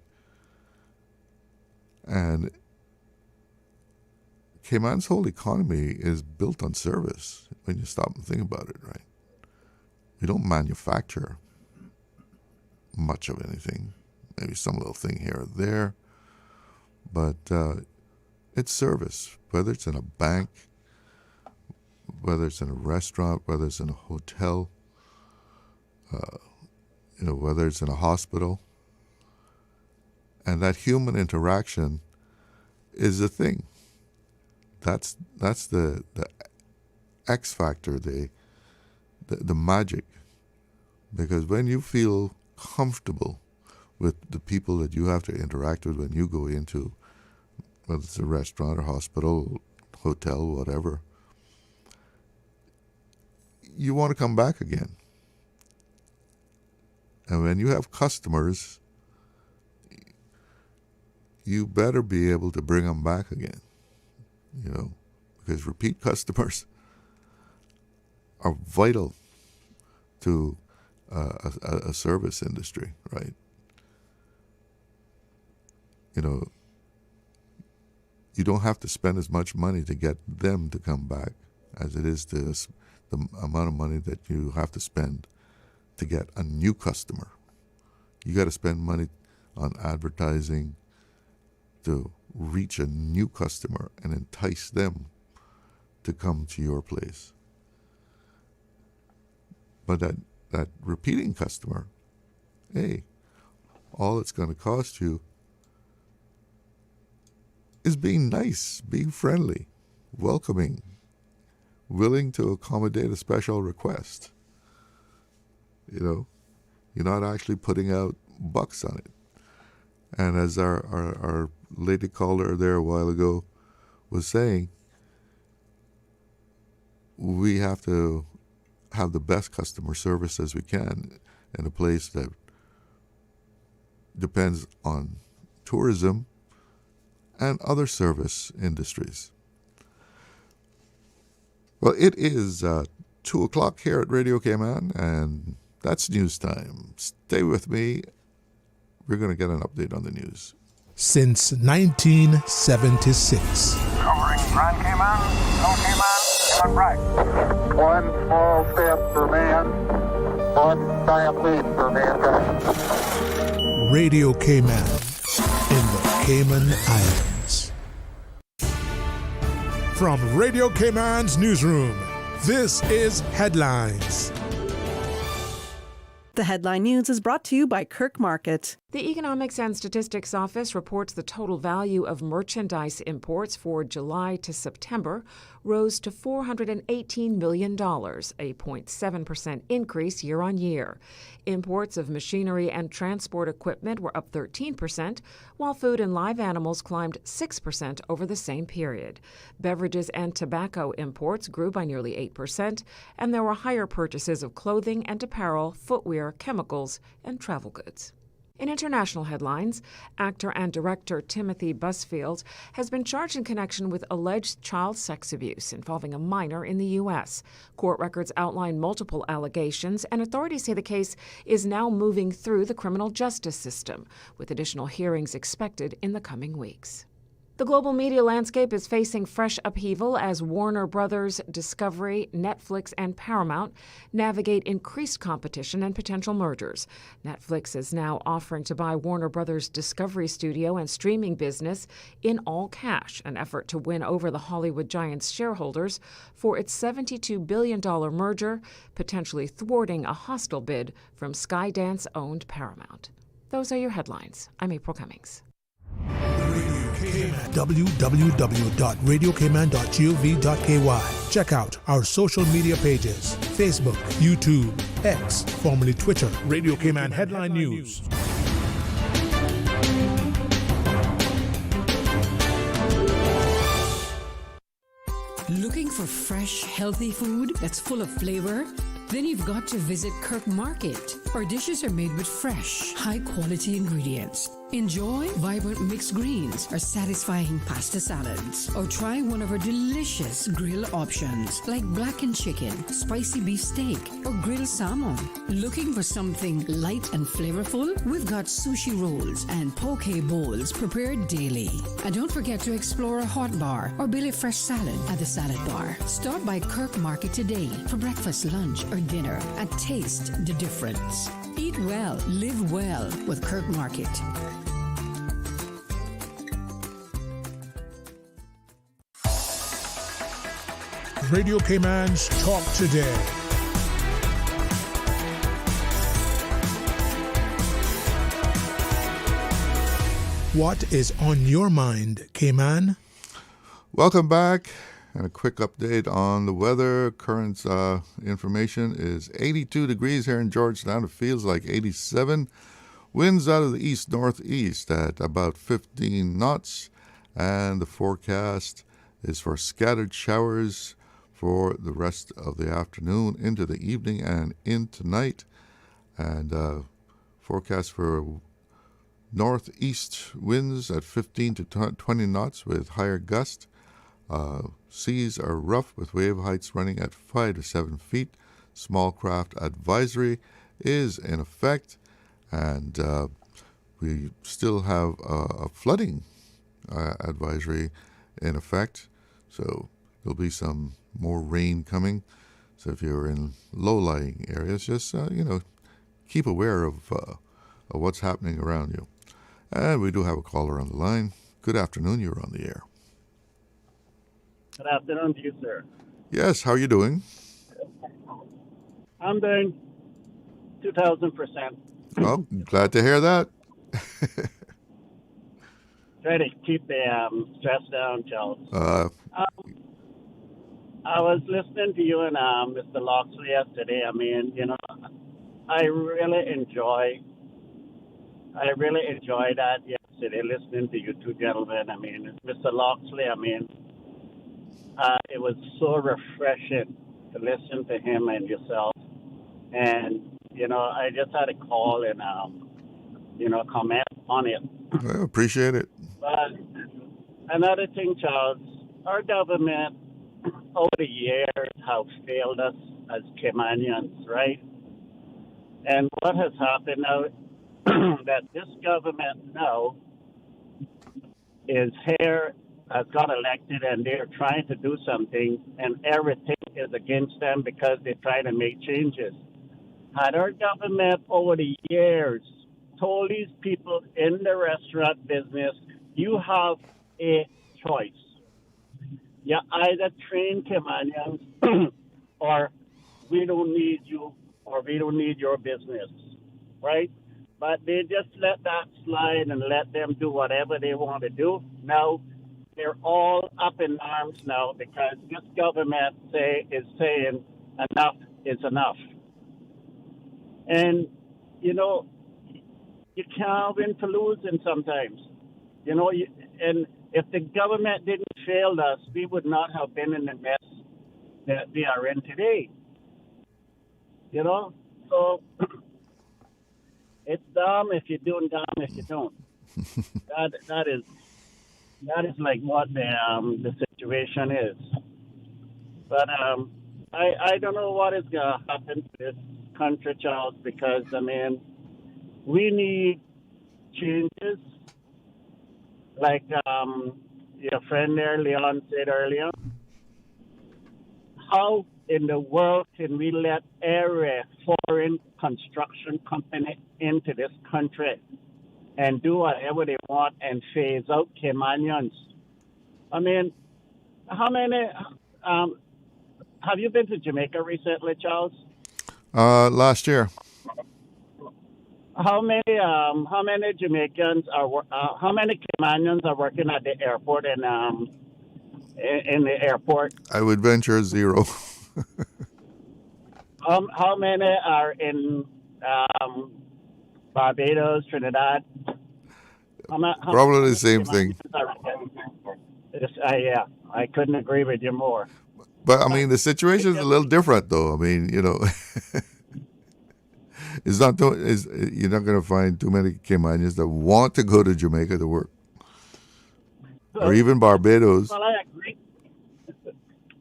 And Cayman's whole economy is built on service, when you stop and think about it, right? We don't manufacture much of anything, maybe some little thing here or there, but it's service, whether it's in a bank, whether it's in a restaurant, whether it's in a hotel, whether it's in a hospital. And that human interaction is the thing. That's the X factor, the magic. Because when you feel comfortable with the people that you have to interact with when you go into whether it's a restaurant or hospital, hotel, whatever, you want to come back again. And when you have customers, you better be able to bring them back again, because repeat customers are vital to a service industry, right? You don't have to spend as much money to get them to come back as it is the amount of money that you have to spend to get a new customer. You got to spend money on advertising to reach a new customer and entice them to come to your place. But that repeating customer, hey, all it's going to cost you is being nice, being friendly, welcoming, willing to accommodate a special request. You're not actually putting out bucks on it. And as our lady caller there a while ago was saying, we have to have the best customer service as we can in a place that depends on tourism and other service industries. Well, it is 2 o'clock here at Radio Cayman, and that's news time. Stay with me. We're going to get an update on the news. Since 1976. Covering Grand Cayman, Little Cayman, Cayman Brac. One small step for man, one giant leap for mankind. Radio Cayman in the Cayman Islands. From Radio Cayman's newsroom, this is Headlines. The headline news is brought to you by Kirk Market. The Economics and Statistics Office reports the total value of merchandise imports for July to September rose to $418 million, a 0.7% increase year on year. Imports of machinery and transport equipment were up 13%, while food and live animals climbed 6% over the same period. Beverages and tobacco imports grew by nearly 8%, and there were higher purchases of clothing and apparel, footwear, chemicals, and travel goods. In international headlines, actor and director Timothy Busfield has been charged in connection with alleged child sex abuse involving a minor in the U.S. Court records outline multiple allegations, and authorities say the case is now moving through the criminal justice system, with additional hearings expected in the coming weeks. The global media landscape is facing fresh upheaval as Warner Brothers, Discovery, Netflix, and Paramount navigate increased competition and potential mergers. Netflix is now offering to buy Warner Brothers' Discovery studio and streaming business in all cash, an effort to win over the Hollywood giant's shareholders for its $72 billion merger, potentially thwarting a hostile bid from Skydance-owned Paramount. Those are your headlines. I'm April Cummings. www.radiocayman.gov.ky. Check out our social media pages: Facebook, YouTube, X, formerly Twitter, Radio Cayman Headline News. Looking for fresh, healthy food that's full of flavor? Then you've got to visit Kirk Market. Our dishes are made with fresh, high-quality ingredients. Enjoy vibrant mixed greens or satisfying pasta salads. Or try one of our delicious grill options like blackened chicken, spicy beef steak, or grilled salmon. Looking for something light and flavorful? We've got sushi rolls and poke bowls prepared daily. And don't forget to explore a hot bar or Billy Fresh salad at the salad bar. Stop by Kirk Market today for breakfast, lunch, or dinner and taste the difference. Eat well, live well with Kirk Market. Radio Cayman's Talk Today. What is on your mind, Cayman? Welcome back. And a quick update on the weather. Current information is 82 degrees here in Georgetown. It feels like 87. Winds out of the east-northeast at about 15 knots. and the forecast is for scattered showers for the rest of the afternoon into the evening and into night. And forecast for northeast winds at 15 to 20 knots with higher gusts. Seas are rough with wave heights running at 5 to 7 feet. Small craft advisory is in effect, and we still have a flooding advisory in effect. So there'll be some more rain coming. So if you're in low-lying areas, just keep aware of what's happening around you. And we do have a caller on the line. Good afternoon. You're on the air. Good afternoon to you, sir. Yes. How are you doing? I'm doing 2,000%. Oh, glad to hear that. Try to keep the stress down, Charles. I was listening to you and Mr. Loxley yesterday. I mean, I really enjoy that yesterday, listening to you two gentlemen. I mean, Mr. Loxley, it was so refreshing to listen to him and yourself. And, I just had a call and, comment on it. I appreciate it. But another thing, Charles, our government over the years have failed us as Caymanians, right? And what has happened now that this government now is here, has got elected, and they're trying to do something, and everything is against them because they're trying to make changes. Had our government over the years told these people in the restaurant business, you have a choice. You either train Caymanians or we don't need you or we don't need your business, right? But they just let that slide and let them do whatever they want to do. Now, they're all up in arms now because this government is saying enough is enough. And, you can't win for losing sometimes. And if the government didn't fail us, we would not have been in the mess that we are in today. So it's dumb if you do and dumb if you don't. that is like what the situation is. But I don't know what is going to happen to this country, Charles, because we need changes. Like your friend there, Leon, said earlier. How in the world can we let every foreign construction company into this country and do whatever they want and phase out Caymanians? How many, have you been to Jamaica recently, Charles? Last year. How many Jamaicans how many Caymanians are working at the airport in the airport? I would venture 0. How many are in Barbados, Trinidad? Probably the same thing. Yeah, I couldn't agree with you more. But the situation is a little different, though. It's not. You're not going to find too many Caymanians that want to go to Jamaica to work, or even Barbados. Well, I agree.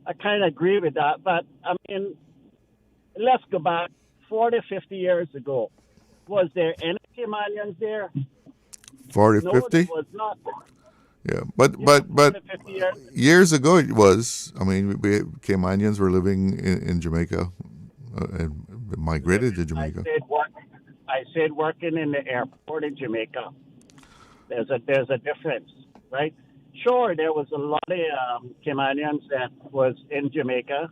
I kind of agree with that, but let's go back 40, 50 years ago. Was there any Caymanians there? 40, no, 50? There was not. Yeah, but years ago it was. Caymanians were living in Jamaica and migrated to Jamaica. I said working in the airport in Jamaica. There's a difference, right? Sure, there was a lot of Caymanians that was in Jamaica,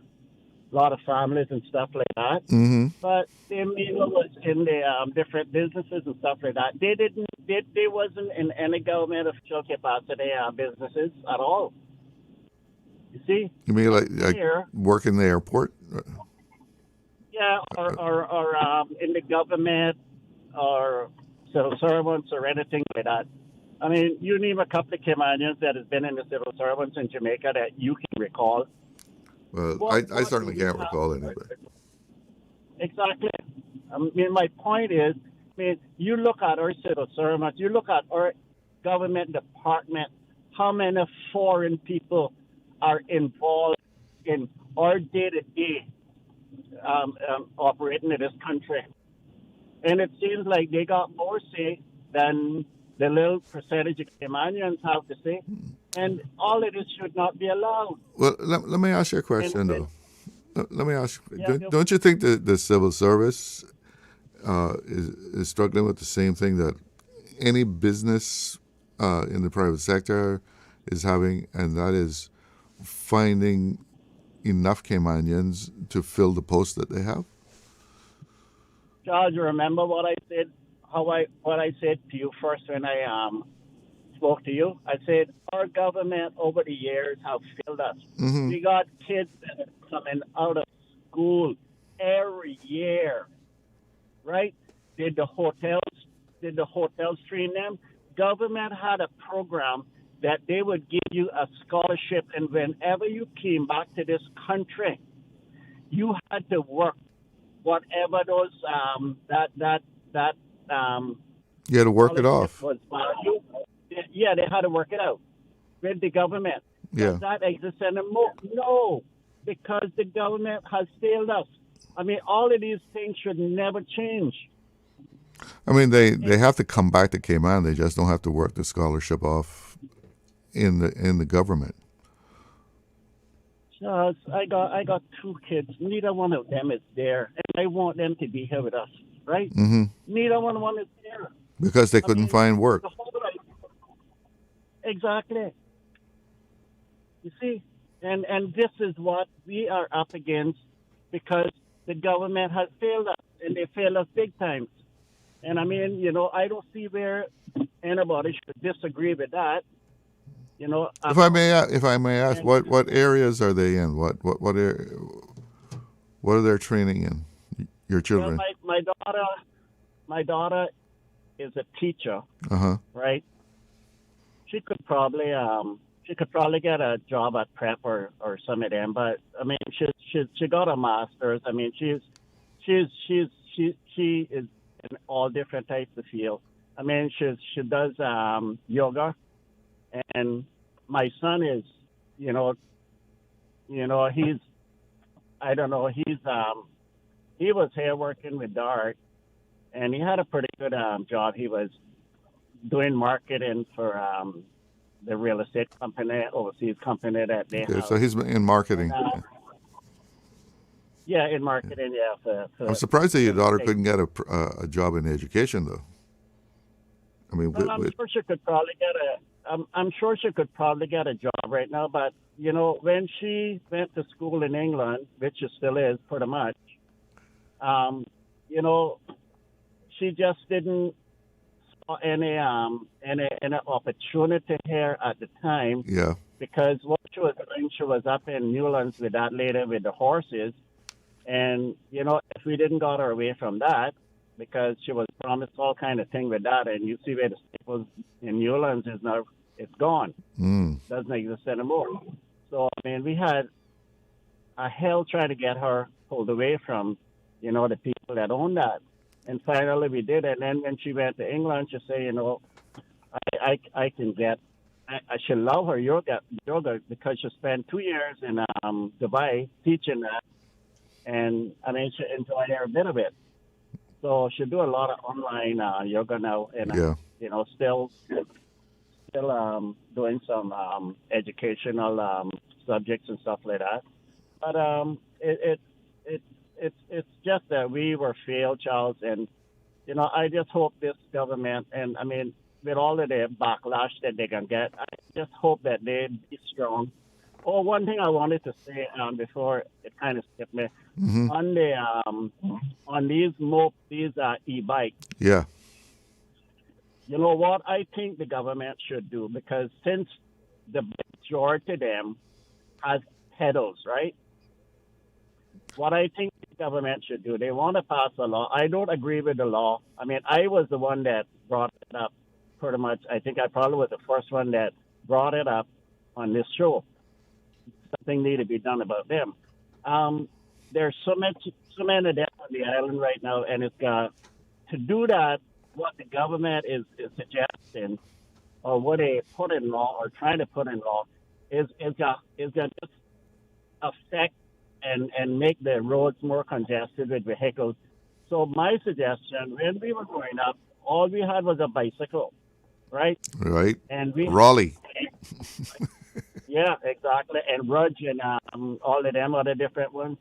a lot of families and stuff like that. Mm-hmm. But they was in the different businesses and stuff like that. They wasn't in any government official capacity businesses at all. You see? You mean like work in the airport? Yeah, or in the government or civil servants or anything like that. I mean, you name a couple of Caymanians that has been in the civil servants in Jamaica that you can recall. Well, I certainly can't recall anybody. Exactly. I mean, my point is, I mean, you look at our civil servants, you look at our government department, how many foreign people are involved in our day-to-day operating in this country. And it seems like they got more say than the little percentage of Caymanians have to say. And all of this should not be allowed. Well, let me ask you a question, though. Let me ask you, Yeah, don't you think that the civil service is struggling with the same thing that any business in the private sector is having, and that is finding enough Caymanians to fill the posts that they have? George, you remember what I said? What I said to you first when I spoke to you? I said our government over the years have failed us. Mm-hmm. We got kids that are coming out of school every year, right? Did the hotels train them? Government had a program that they would give you a scholarship, and whenever you came back to this country, you had to work whatever those You had to work it off. was value. Yeah, they had to work it out with the government. Yeah. Does that exist anymore? No, because the government has failed us. I mean, all of these things should never change. I mean, they have to come back to Cayman. They just don't have to work the scholarship off in the government. I got two kids. Neither one of them is there, and I want them to be here with us, right? Mm-hmm. Neither one is there Because they couldn't find work. Exactly. You see, and this is what we are up against because the government has failed us, and they failed us big time. And I mean, you know, I don't see where anybody should disagree with that. You know, If I may ask, what areas are they in? What are they training in? Your children? Well, my daughter is a teacher, right? She could probably get a job at prep or some of them, but I mean, she got a master's. I mean, she is in all different types of fields. I mean, she does yoga, and my son is, you know, he's, I don't know, he was here working with Dart, and he had a pretty good job. He was doing marketing for the real estate company, overseas company that they have. So he's in marketing. Yeah, in marketing, yeah. I'm surprised that your daughter couldn't get a job in education, though. I mean, well, I'm sure she could probably get I'm sure she could probably get a job right now. But you know, when she went to school in England, which she still is pretty much, you know, she just didn't saw any opportunity here at the time. Yeah. Because what she was doing, she was up in Newlands with that lady with the horses. And, you know, if we didn't got her away from that, because she was promised all kind of thing with that, and you see where the Staples in Newlands is now, it's gone. Doesn't exist anymore. So, I mean, we had a hell trying to get her pulled away from, you know, the people that own that. And finally we did. And then when she went to England, she said, you know, I can get, I should love her yoga because she spent 2 years in Dubai teaching that. And I mean, she enjoyed every bit of it. So she do a lot of online yoga now, and you know, still doing some educational subjects and stuff like that. But it's just that we were failed, Charles, and you know, I just hope this government, and I mean, with all of the backlash that they can get, I just hope that they be strong. Oh, one thing I wanted to say before it kind of skipped me on the on these e-bikes. Yeah. You know what I think the government should do, because since the majority of them has pedals, right? What I think the government should do, they want to pass a law. I don't agree with the law. I mean, I was the one that brought it up pretty much, I think I probably was the first one that brought it up on this show. Something need to be done about them. There's so many of them on the island right now, and it's got to do that. What the government is suggesting, or what they put in law, or trying to put in law, is got just affect and make the roads more congested with vehicles. So my suggestion, when we were growing up, all we had was a bicycle, right? Right. And we Raleigh. Yeah, exactly. And Rudge and all of them other different ones.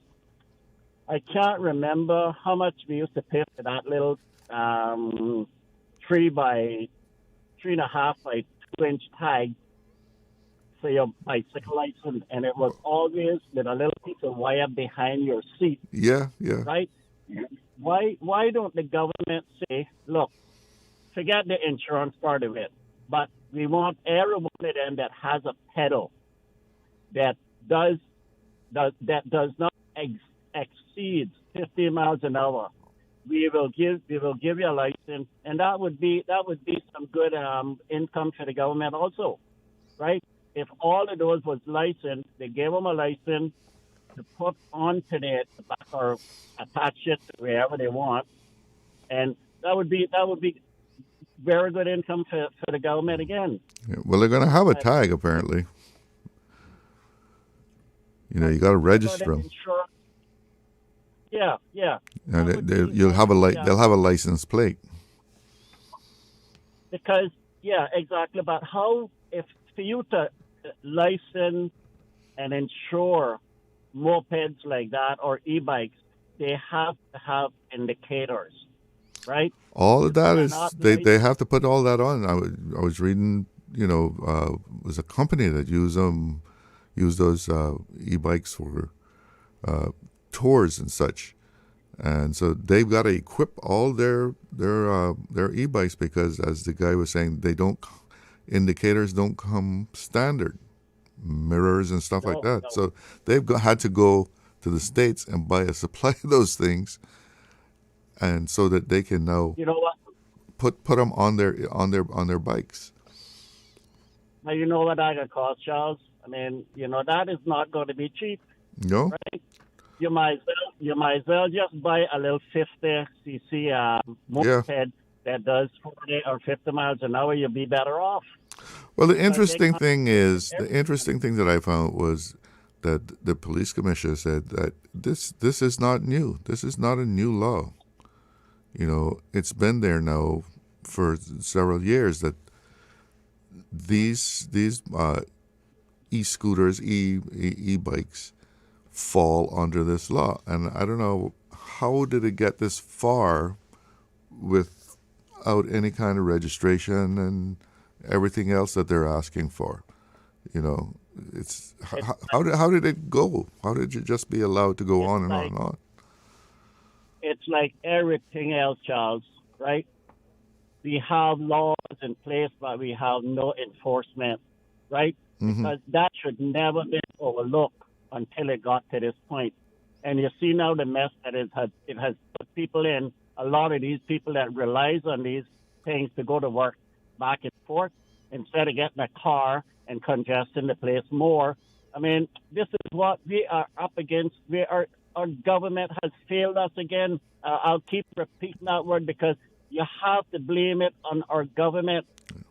I can't remember how much we used to pay for that little 3.5 by 2-inch tag for your bicycle license, and it was always with a little piece of wire behind your seat. Yeah. Right? Why don't the government say, look, forget the insurance part of it, but we want every one of them that has a pedal that does not exceed 50 miles an hour. We will give you a license, and that would be some good income for the government also, right? If all of those was licensed, they gave them a license to put onto the back or attach it to wherever they want, and that would be very good income for the government again. Yeah, well, they're going to have a tag apparently. You got to register them. Yeah. And they'll have a license plate. Because exactly. But how if for you to license and insure mopeds like that or e-bikes, they have to have indicators, right? All of that is they have to put all that on. I was reading, was a company that used those e-bikes for tours and such, and so they've got to equip all their e-bikes because, as the guy was saying, indicators don't come standard, mirrors and stuff like that. No. So they've had to go to the States and buy a supply of those things, and so that they can now put them on their bikes. Now you know what that could cost, Charles. I mean, that is not going to be cheap. No. Right? You might as well just buy a little 50cc moped that does 40 or 50 miles an hour. You'll be better off. Well, the interesting thing that I found was that the police commissioner said that this is not new. This is not a new law. It's been there now for several years that these e-scooters, e-bikes fall under this law. And I don't know, how did it get this far without any kind of registration and everything else that they're asking for? It's how did it go? How did you just be allowed to go on and on and on? It's like everything else, Charles, right? We have laws in place, but we have no enforcement, right? Mm-hmm. Because that should never be overlooked until it got to this point. And you see now the mess that it has put people in. A lot of these people that relies on these things to go to work back and forth instead of getting a car and congesting the place more. I mean, this is what we are up against. Our government has failed us again. I'll keep repeating that word because you have to blame it on our government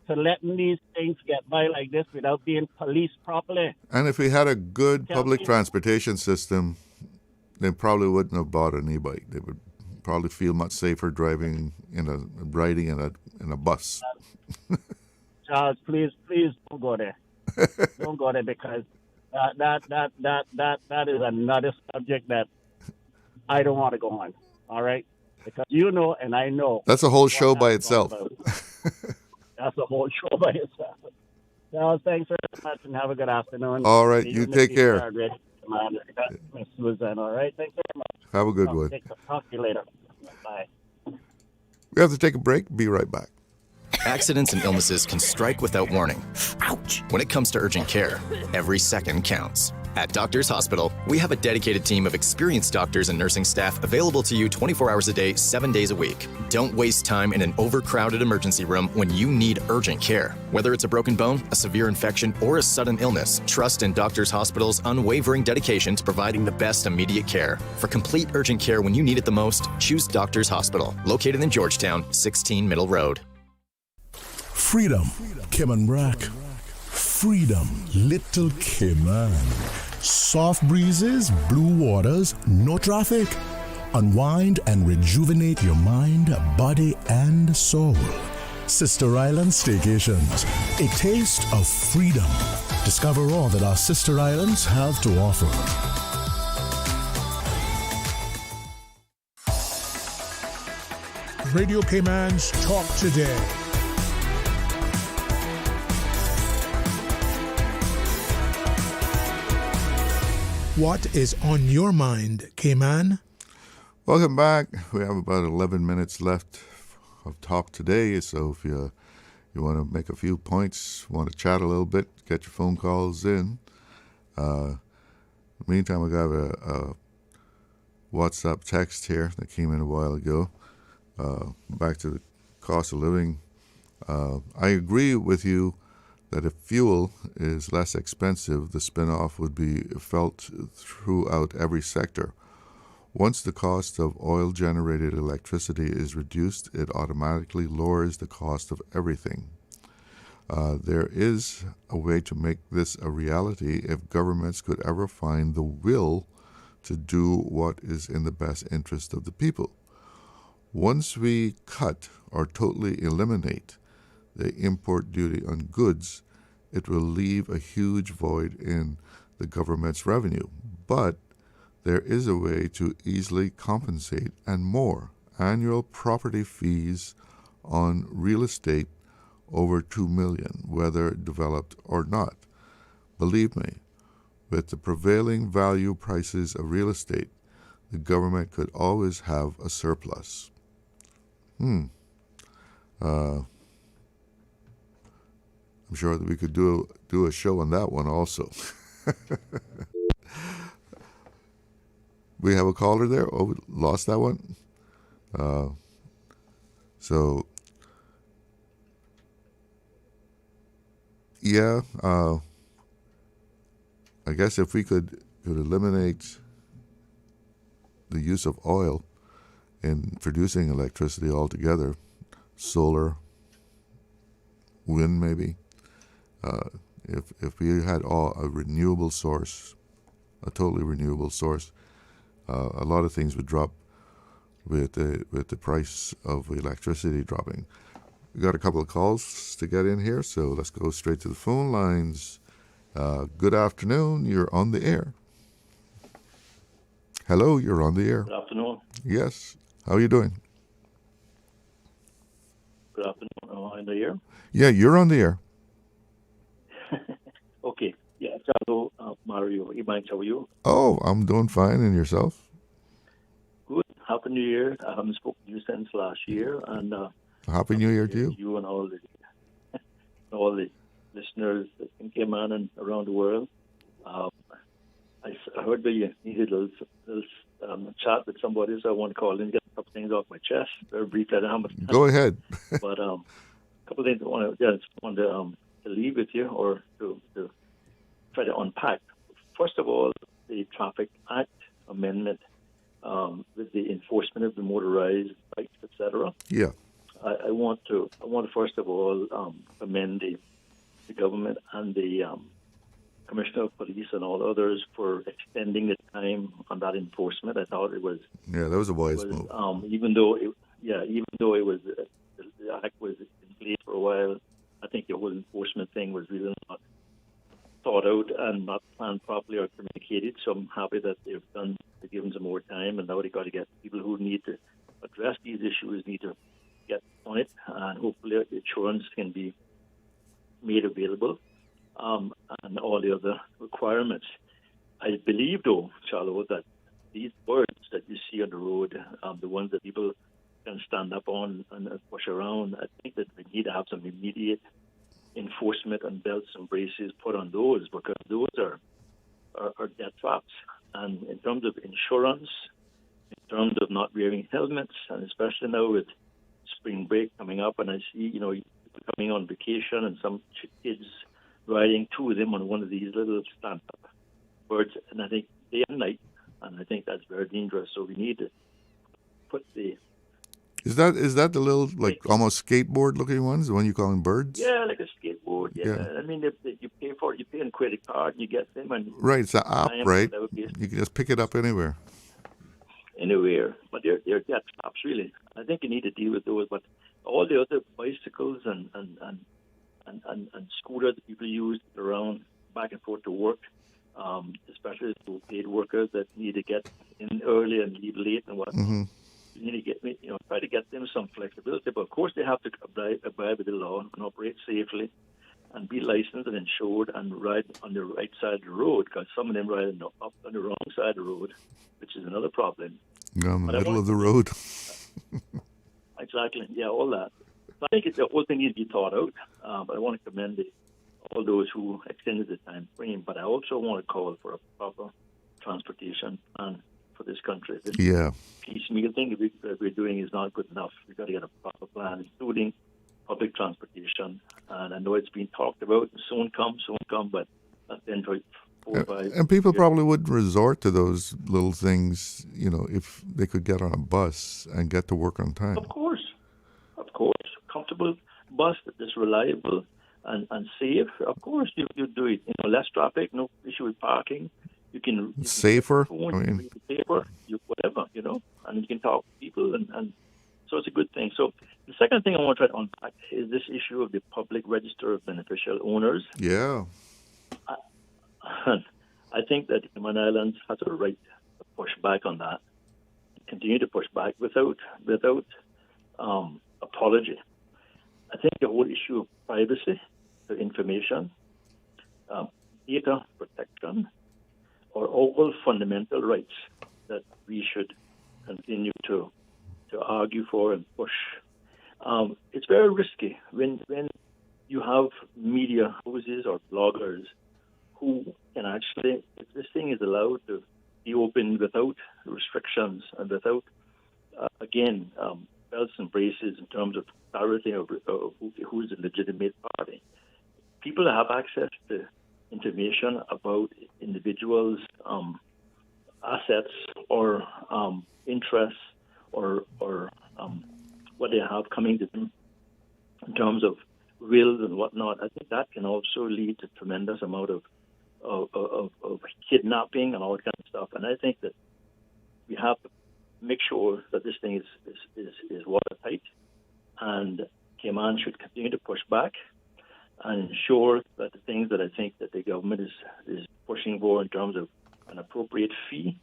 for letting these things get by like this without being policed properly. And if we had a good public transportation system, they probably wouldn't have bought an e-bike. They would probably feel much safer riding in a bus. Charles, please don't go there. Don't go there because that is another subject that I don't want to go on. All right, because and I know that's a whole show by itself. That's a whole show by itself. Charles, thanks very much, and have a good afternoon. All right, you take care. Miss Suzanne, all right, thanks very much. Have a good one. Talk to you later. Bye. We have to take a break. Be right back. Accidents and illnesses can strike without warning. Ouch! When it comes to urgent care, every second counts. At Doctors Hospital, we have a dedicated team of experienced doctors and nursing staff available to you 24 hours a day, 7 days a week. Don't waste time in an overcrowded emergency room when you need urgent care. Whether it's a broken bone, a severe infection, or a sudden illness, trust in Doctors Hospital's unwavering dedication to providing the best immediate care. For complete urgent care when you need it the most, choose Doctors Hospital, located in Georgetown, 16 Middle Road. Freedom, Kim Brack. Freedom, Little Cayman. Soft breezes, blue waters, no traffic. Unwind and rejuvenate your mind, body, and soul. Sister Island Staycations, a taste of freedom. Discover all that our sister islands have to offer. Radio Cayman's Talk Today. What is on your mind, Cayman? Welcome back. We have about 11 minutes left of Talk Today, so if you want to make a few points, want to chat a little bit, get your phone calls in. Meantime, I got a WhatsApp text here that came in a while ago. Back to the cost of living. I agree with you that if fuel is less expensive, the spin-off would be felt throughout every sector. Once the cost of oil-generated electricity is reduced, it automatically lowers the cost of everything. There is a way to make this a reality if governments could ever find the will to do what is in the best interest of the people. Once we cut or totally eliminate the import duty on goods, it will leave a huge void in the government's revenue. But there is a way to easily compensate and more. Annual property fees on real estate over $2 million, whether developed or not. Believe me, with the prevailing value prices of real estate, the government could always have a surplus. I'm sure that we could do a show on that one also. We have a caller there. Oh, we lost that one. I guess if we could eliminate the use of oil in producing electricity altogether, solar, wind maybe, if we had a renewable source, a totally renewable source, a lot of things would drop with the price of electricity dropping. We got a couple of calls to get in here, so let's go straight to the phone lines. Good afternoon. You're on the air. Hello, you're on the air. Good afternoon. Yes. How are you doing? Good afternoon. Am I on the air? Yeah, you're on the air. Okay. Yeah, hello, Mario. How are you? Oh, I'm doing fine. And yourself? Good. Happy New Year. I haven't spoken to you since last year. And Happy New Year to you. You and all the listeners in Cayman and around the world. I heard that you needed a little chat with somebody, so I want to call in and get a couple things off my chest. Very briefly, I don't have much time. Go ahead. But a couple of things I want to leave with you or to try to unpack. First of all, the Traffic Act Amendment with the enforcement of the motorized bikes, etc. Yeah. I want to first of all commend the government and the Commissioner of Police and all others for extending the time on that enforcement. I thought it was that was a wise move. Even though it was the act was in place for a while, I think the whole enforcement thing was really not thought out and not planned properly or communicated. So I'm happy that they've given some more time, and now they got to get people who need to address these issues need to get on it, and hopefully insurance can be made available. And all the other requirements. I believe, though, Charlo, that these birds that you see on the road, the ones that people can stand up on and push around, I think that we need to have some immediate enforcement and belts and braces put on those, because those are are death traps. And in terms of insurance, in terms of not wearing helmets, and especially now with spring break coming up, and I see, people coming on vacation and some kids riding two of them on one of these little stand-up birds, and I think day and night, and I think that's very dangerous. So we need to put the... Is that the little, like, almost skateboard-looking ones, the one you call them birds? Yeah, like a skateboard, yeah. I mean, if you pay for it, you pay on credit card, and you get them. And right, it's an app, right? You can just pick it up anywhere. Anywhere, but they're death traps, really. I think you need to deal with those, but all the other bicycles and scooters that people use around back and forth to work, especially to paid workers that need to get in early and leave late and whatnot. Mm-hmm. You need to get, try to get them some flexibility, but of course they have to abide with the law and operate safely and be licensed and insured and ride on the right side of the road, because some of them ride up on the wrong side of the road, which is another problem. Yeah, in the middle of the road. Exactly, yeah, all that. So I think the whole thing needs to be thought out, but I want to commend all those who extended the time frame, but I also want to call for a proper transportation plan for this country. This piecemeal thing that we're doing is not good enough. We've got to get a proper plan, including public transportation. And I know it's been talked about, soon come, but that's been for 4 or 5 And people years. probably would resort to those little things, if they could get on a bus and get to work on time. Of course. Comfortable bus that is reliable and safe. Of course, you do it. Less traffic, no issue with parking. You can safer. Safer, whatever, and you can talk to people, and so it's a good thing. So the second thing I want to try to unpack is this issue of the public register of beneficial owners. Yeah. I think that Cayman Islands has a right to push back on that, continue to push back without apology. I think the whole issue of privacy, the information, data protection, are all fundamental rights that we should continue to argue for and push. It's very risky when you have media houses or bloggers who can actually, if this thing is allowed to be open without restrictions and without, belts and braces in terms of clarity of who's a legitimate party. People have access to information about individuals' assets or interests or what they have coming to them in terms of wills and whatnot. I think that can also lead to tremendous amount of kidnapping and all that kind of stuff. And I think that we have to make sure that this thing is watertight, and Cayman should continue to push back and ensure that the things that I think that the government is pushing for in terms of an appropriate fee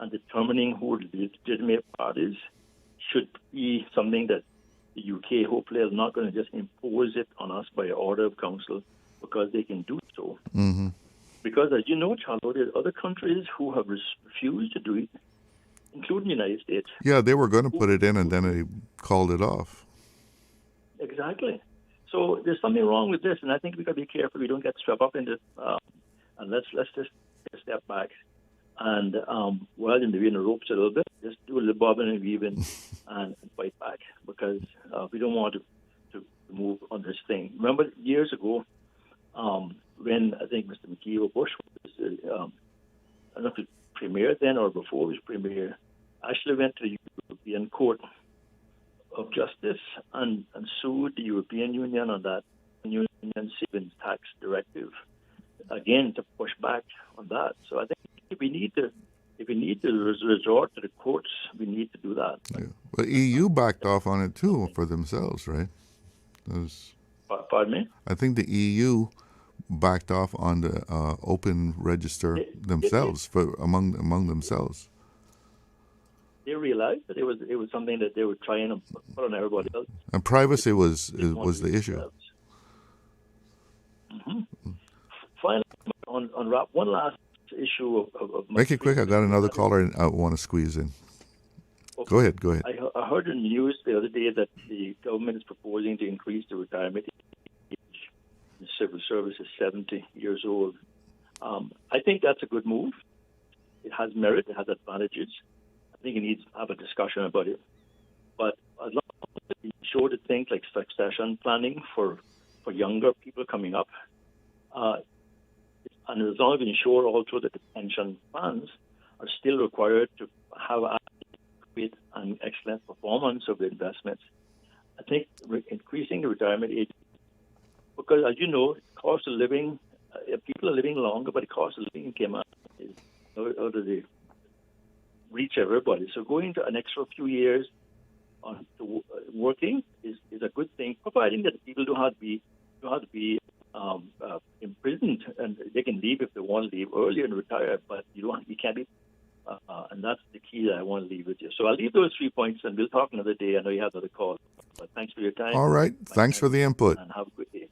and determining who the legitimate parties should be something that the UK hopefully is not going to just impose it on us by order of council because they can do so. Mm-hmm. Because as you know, Charlo, there's other countries who have refused to do it, including the United States. Yeah, they were going to put it in and then they called it off. Exactly. So there's something wrong with this, and I think we've got to be careful we don't get swept up into and let's just take a step back and while in the ropes a little bit, just do a little bobbing and weaving and fight back, because we don't want to move on this thing. Remember years ago when I think Mr. McKee Bush was I don't know if he was premier then or before he was premier, actually went to the European Court of Justice and sued the European Union on that Union Savings Tax Directive, again to push back on that. So I think if we need to resort to the courts, we need to do that. Yeah. Well, EU backed off on it too for themselves, right? Pardon me? I think the EU backed off on the open register themselves among themselves. They realized that it was something that they were trying to put on everybody else. And privacy was the issue. Mm-hmm. Finally, on RAP, one last issue of make it quick. I got another caller I want to squeeze in. Okay. Go ahead. I heard in the news the other day that the government is proposing to increase the retirement age in civil service is 70 years old. I think that's a good move. It has merit. It has advantages. I think it needs to have a discussion about it. But as long as we sure to think like succession planning for younger people coming up, and as long as we ensure also that the pension funds are still required to have adequate and excellent performance of the investments, I think increasing the retirement age, because as you know, cost of living, people are living longer, but the cost of living came out is out of the reach everybody. So going to an extra few years on to working is a good thing, providing that people don't have to be imprisoned, and they can leave if they want to leave early and retire. But you can't be, and that's the key that I want to leave with you. So I'll leave those 3 points, and we'll talk another day. I know you have another call, but thanks for your time. All right, thanks for the input. And have a good day.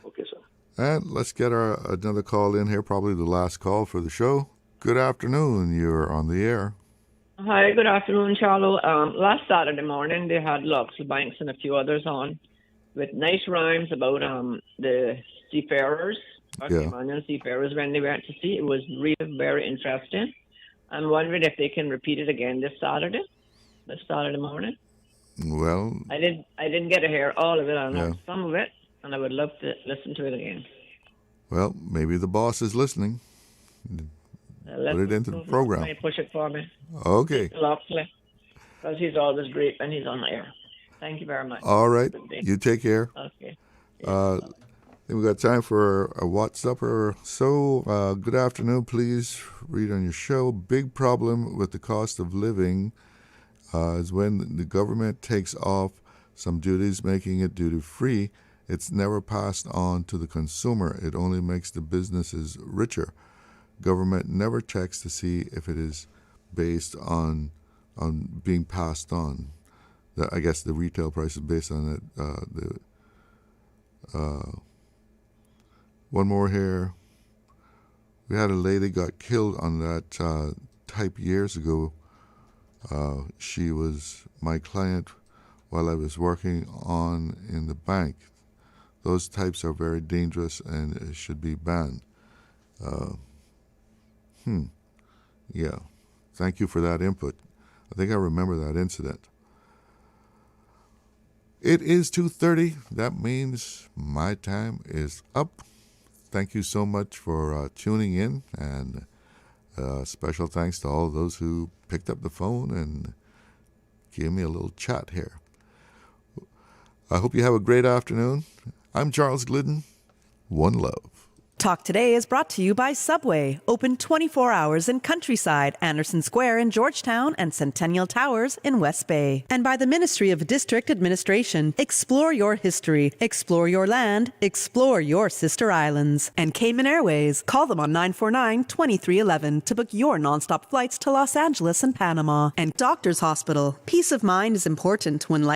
Okay, sir. And let's get another call in here, probably the last call for the show. Good afternoon. You're on the air. Hi, good afternoon, Charlo. Last Saturday morning, they had Lux Banks and a few others on with nice rhymes about the seafarers, Cayman seafarers, when they went to sea. It was really very interesting. I'm wondering if they can repeat it again this Saturday morning. Well, I didn't get to hear all of it. I know some of it, and I would love to listen to it again. Well, maybe the boss is listening. Put it into the program. Push it for me. Okay. Loxley, because he's always great when he's on the air. Thank you very much. All right. You take care. Okay. Then we got time for a WhatsApp or so. Good afternoon. Please read on your show. Big problem with the cost of living is when the government takes off some duties, making it duty-free. It's never passed on to the consumer. It only makes the businesses richer. Government never checks to see if it is based on being passed on. I guess the retail price is based on it. One more here. We had a lady got killed on that type years ago. She was my client while I was working in the bank. Those types are very dangerous and should be banned. Yeah. Thank you for that input. I think I remember that incident. It is 2:30. That means my time is up. Thank you so much for tuning in, and special thanks to all those who picked up the phone and gave me a little chat here. I hope you have a great afternoon. I'm Charles Glidden. One love. Talk Today is brought to you by Subway, open 24 hours in Countryside, Anderson Square in Georgetown, and Centennial Towers in West Bay. And by the Ministry of District Administration, explore your history, explore your land, explore your sister islands. And Cayman Airways, call them on 949-2311 to book your nonstop flights to Los Angeles and Panama. And Doctors Hospital, peace of mind is important when life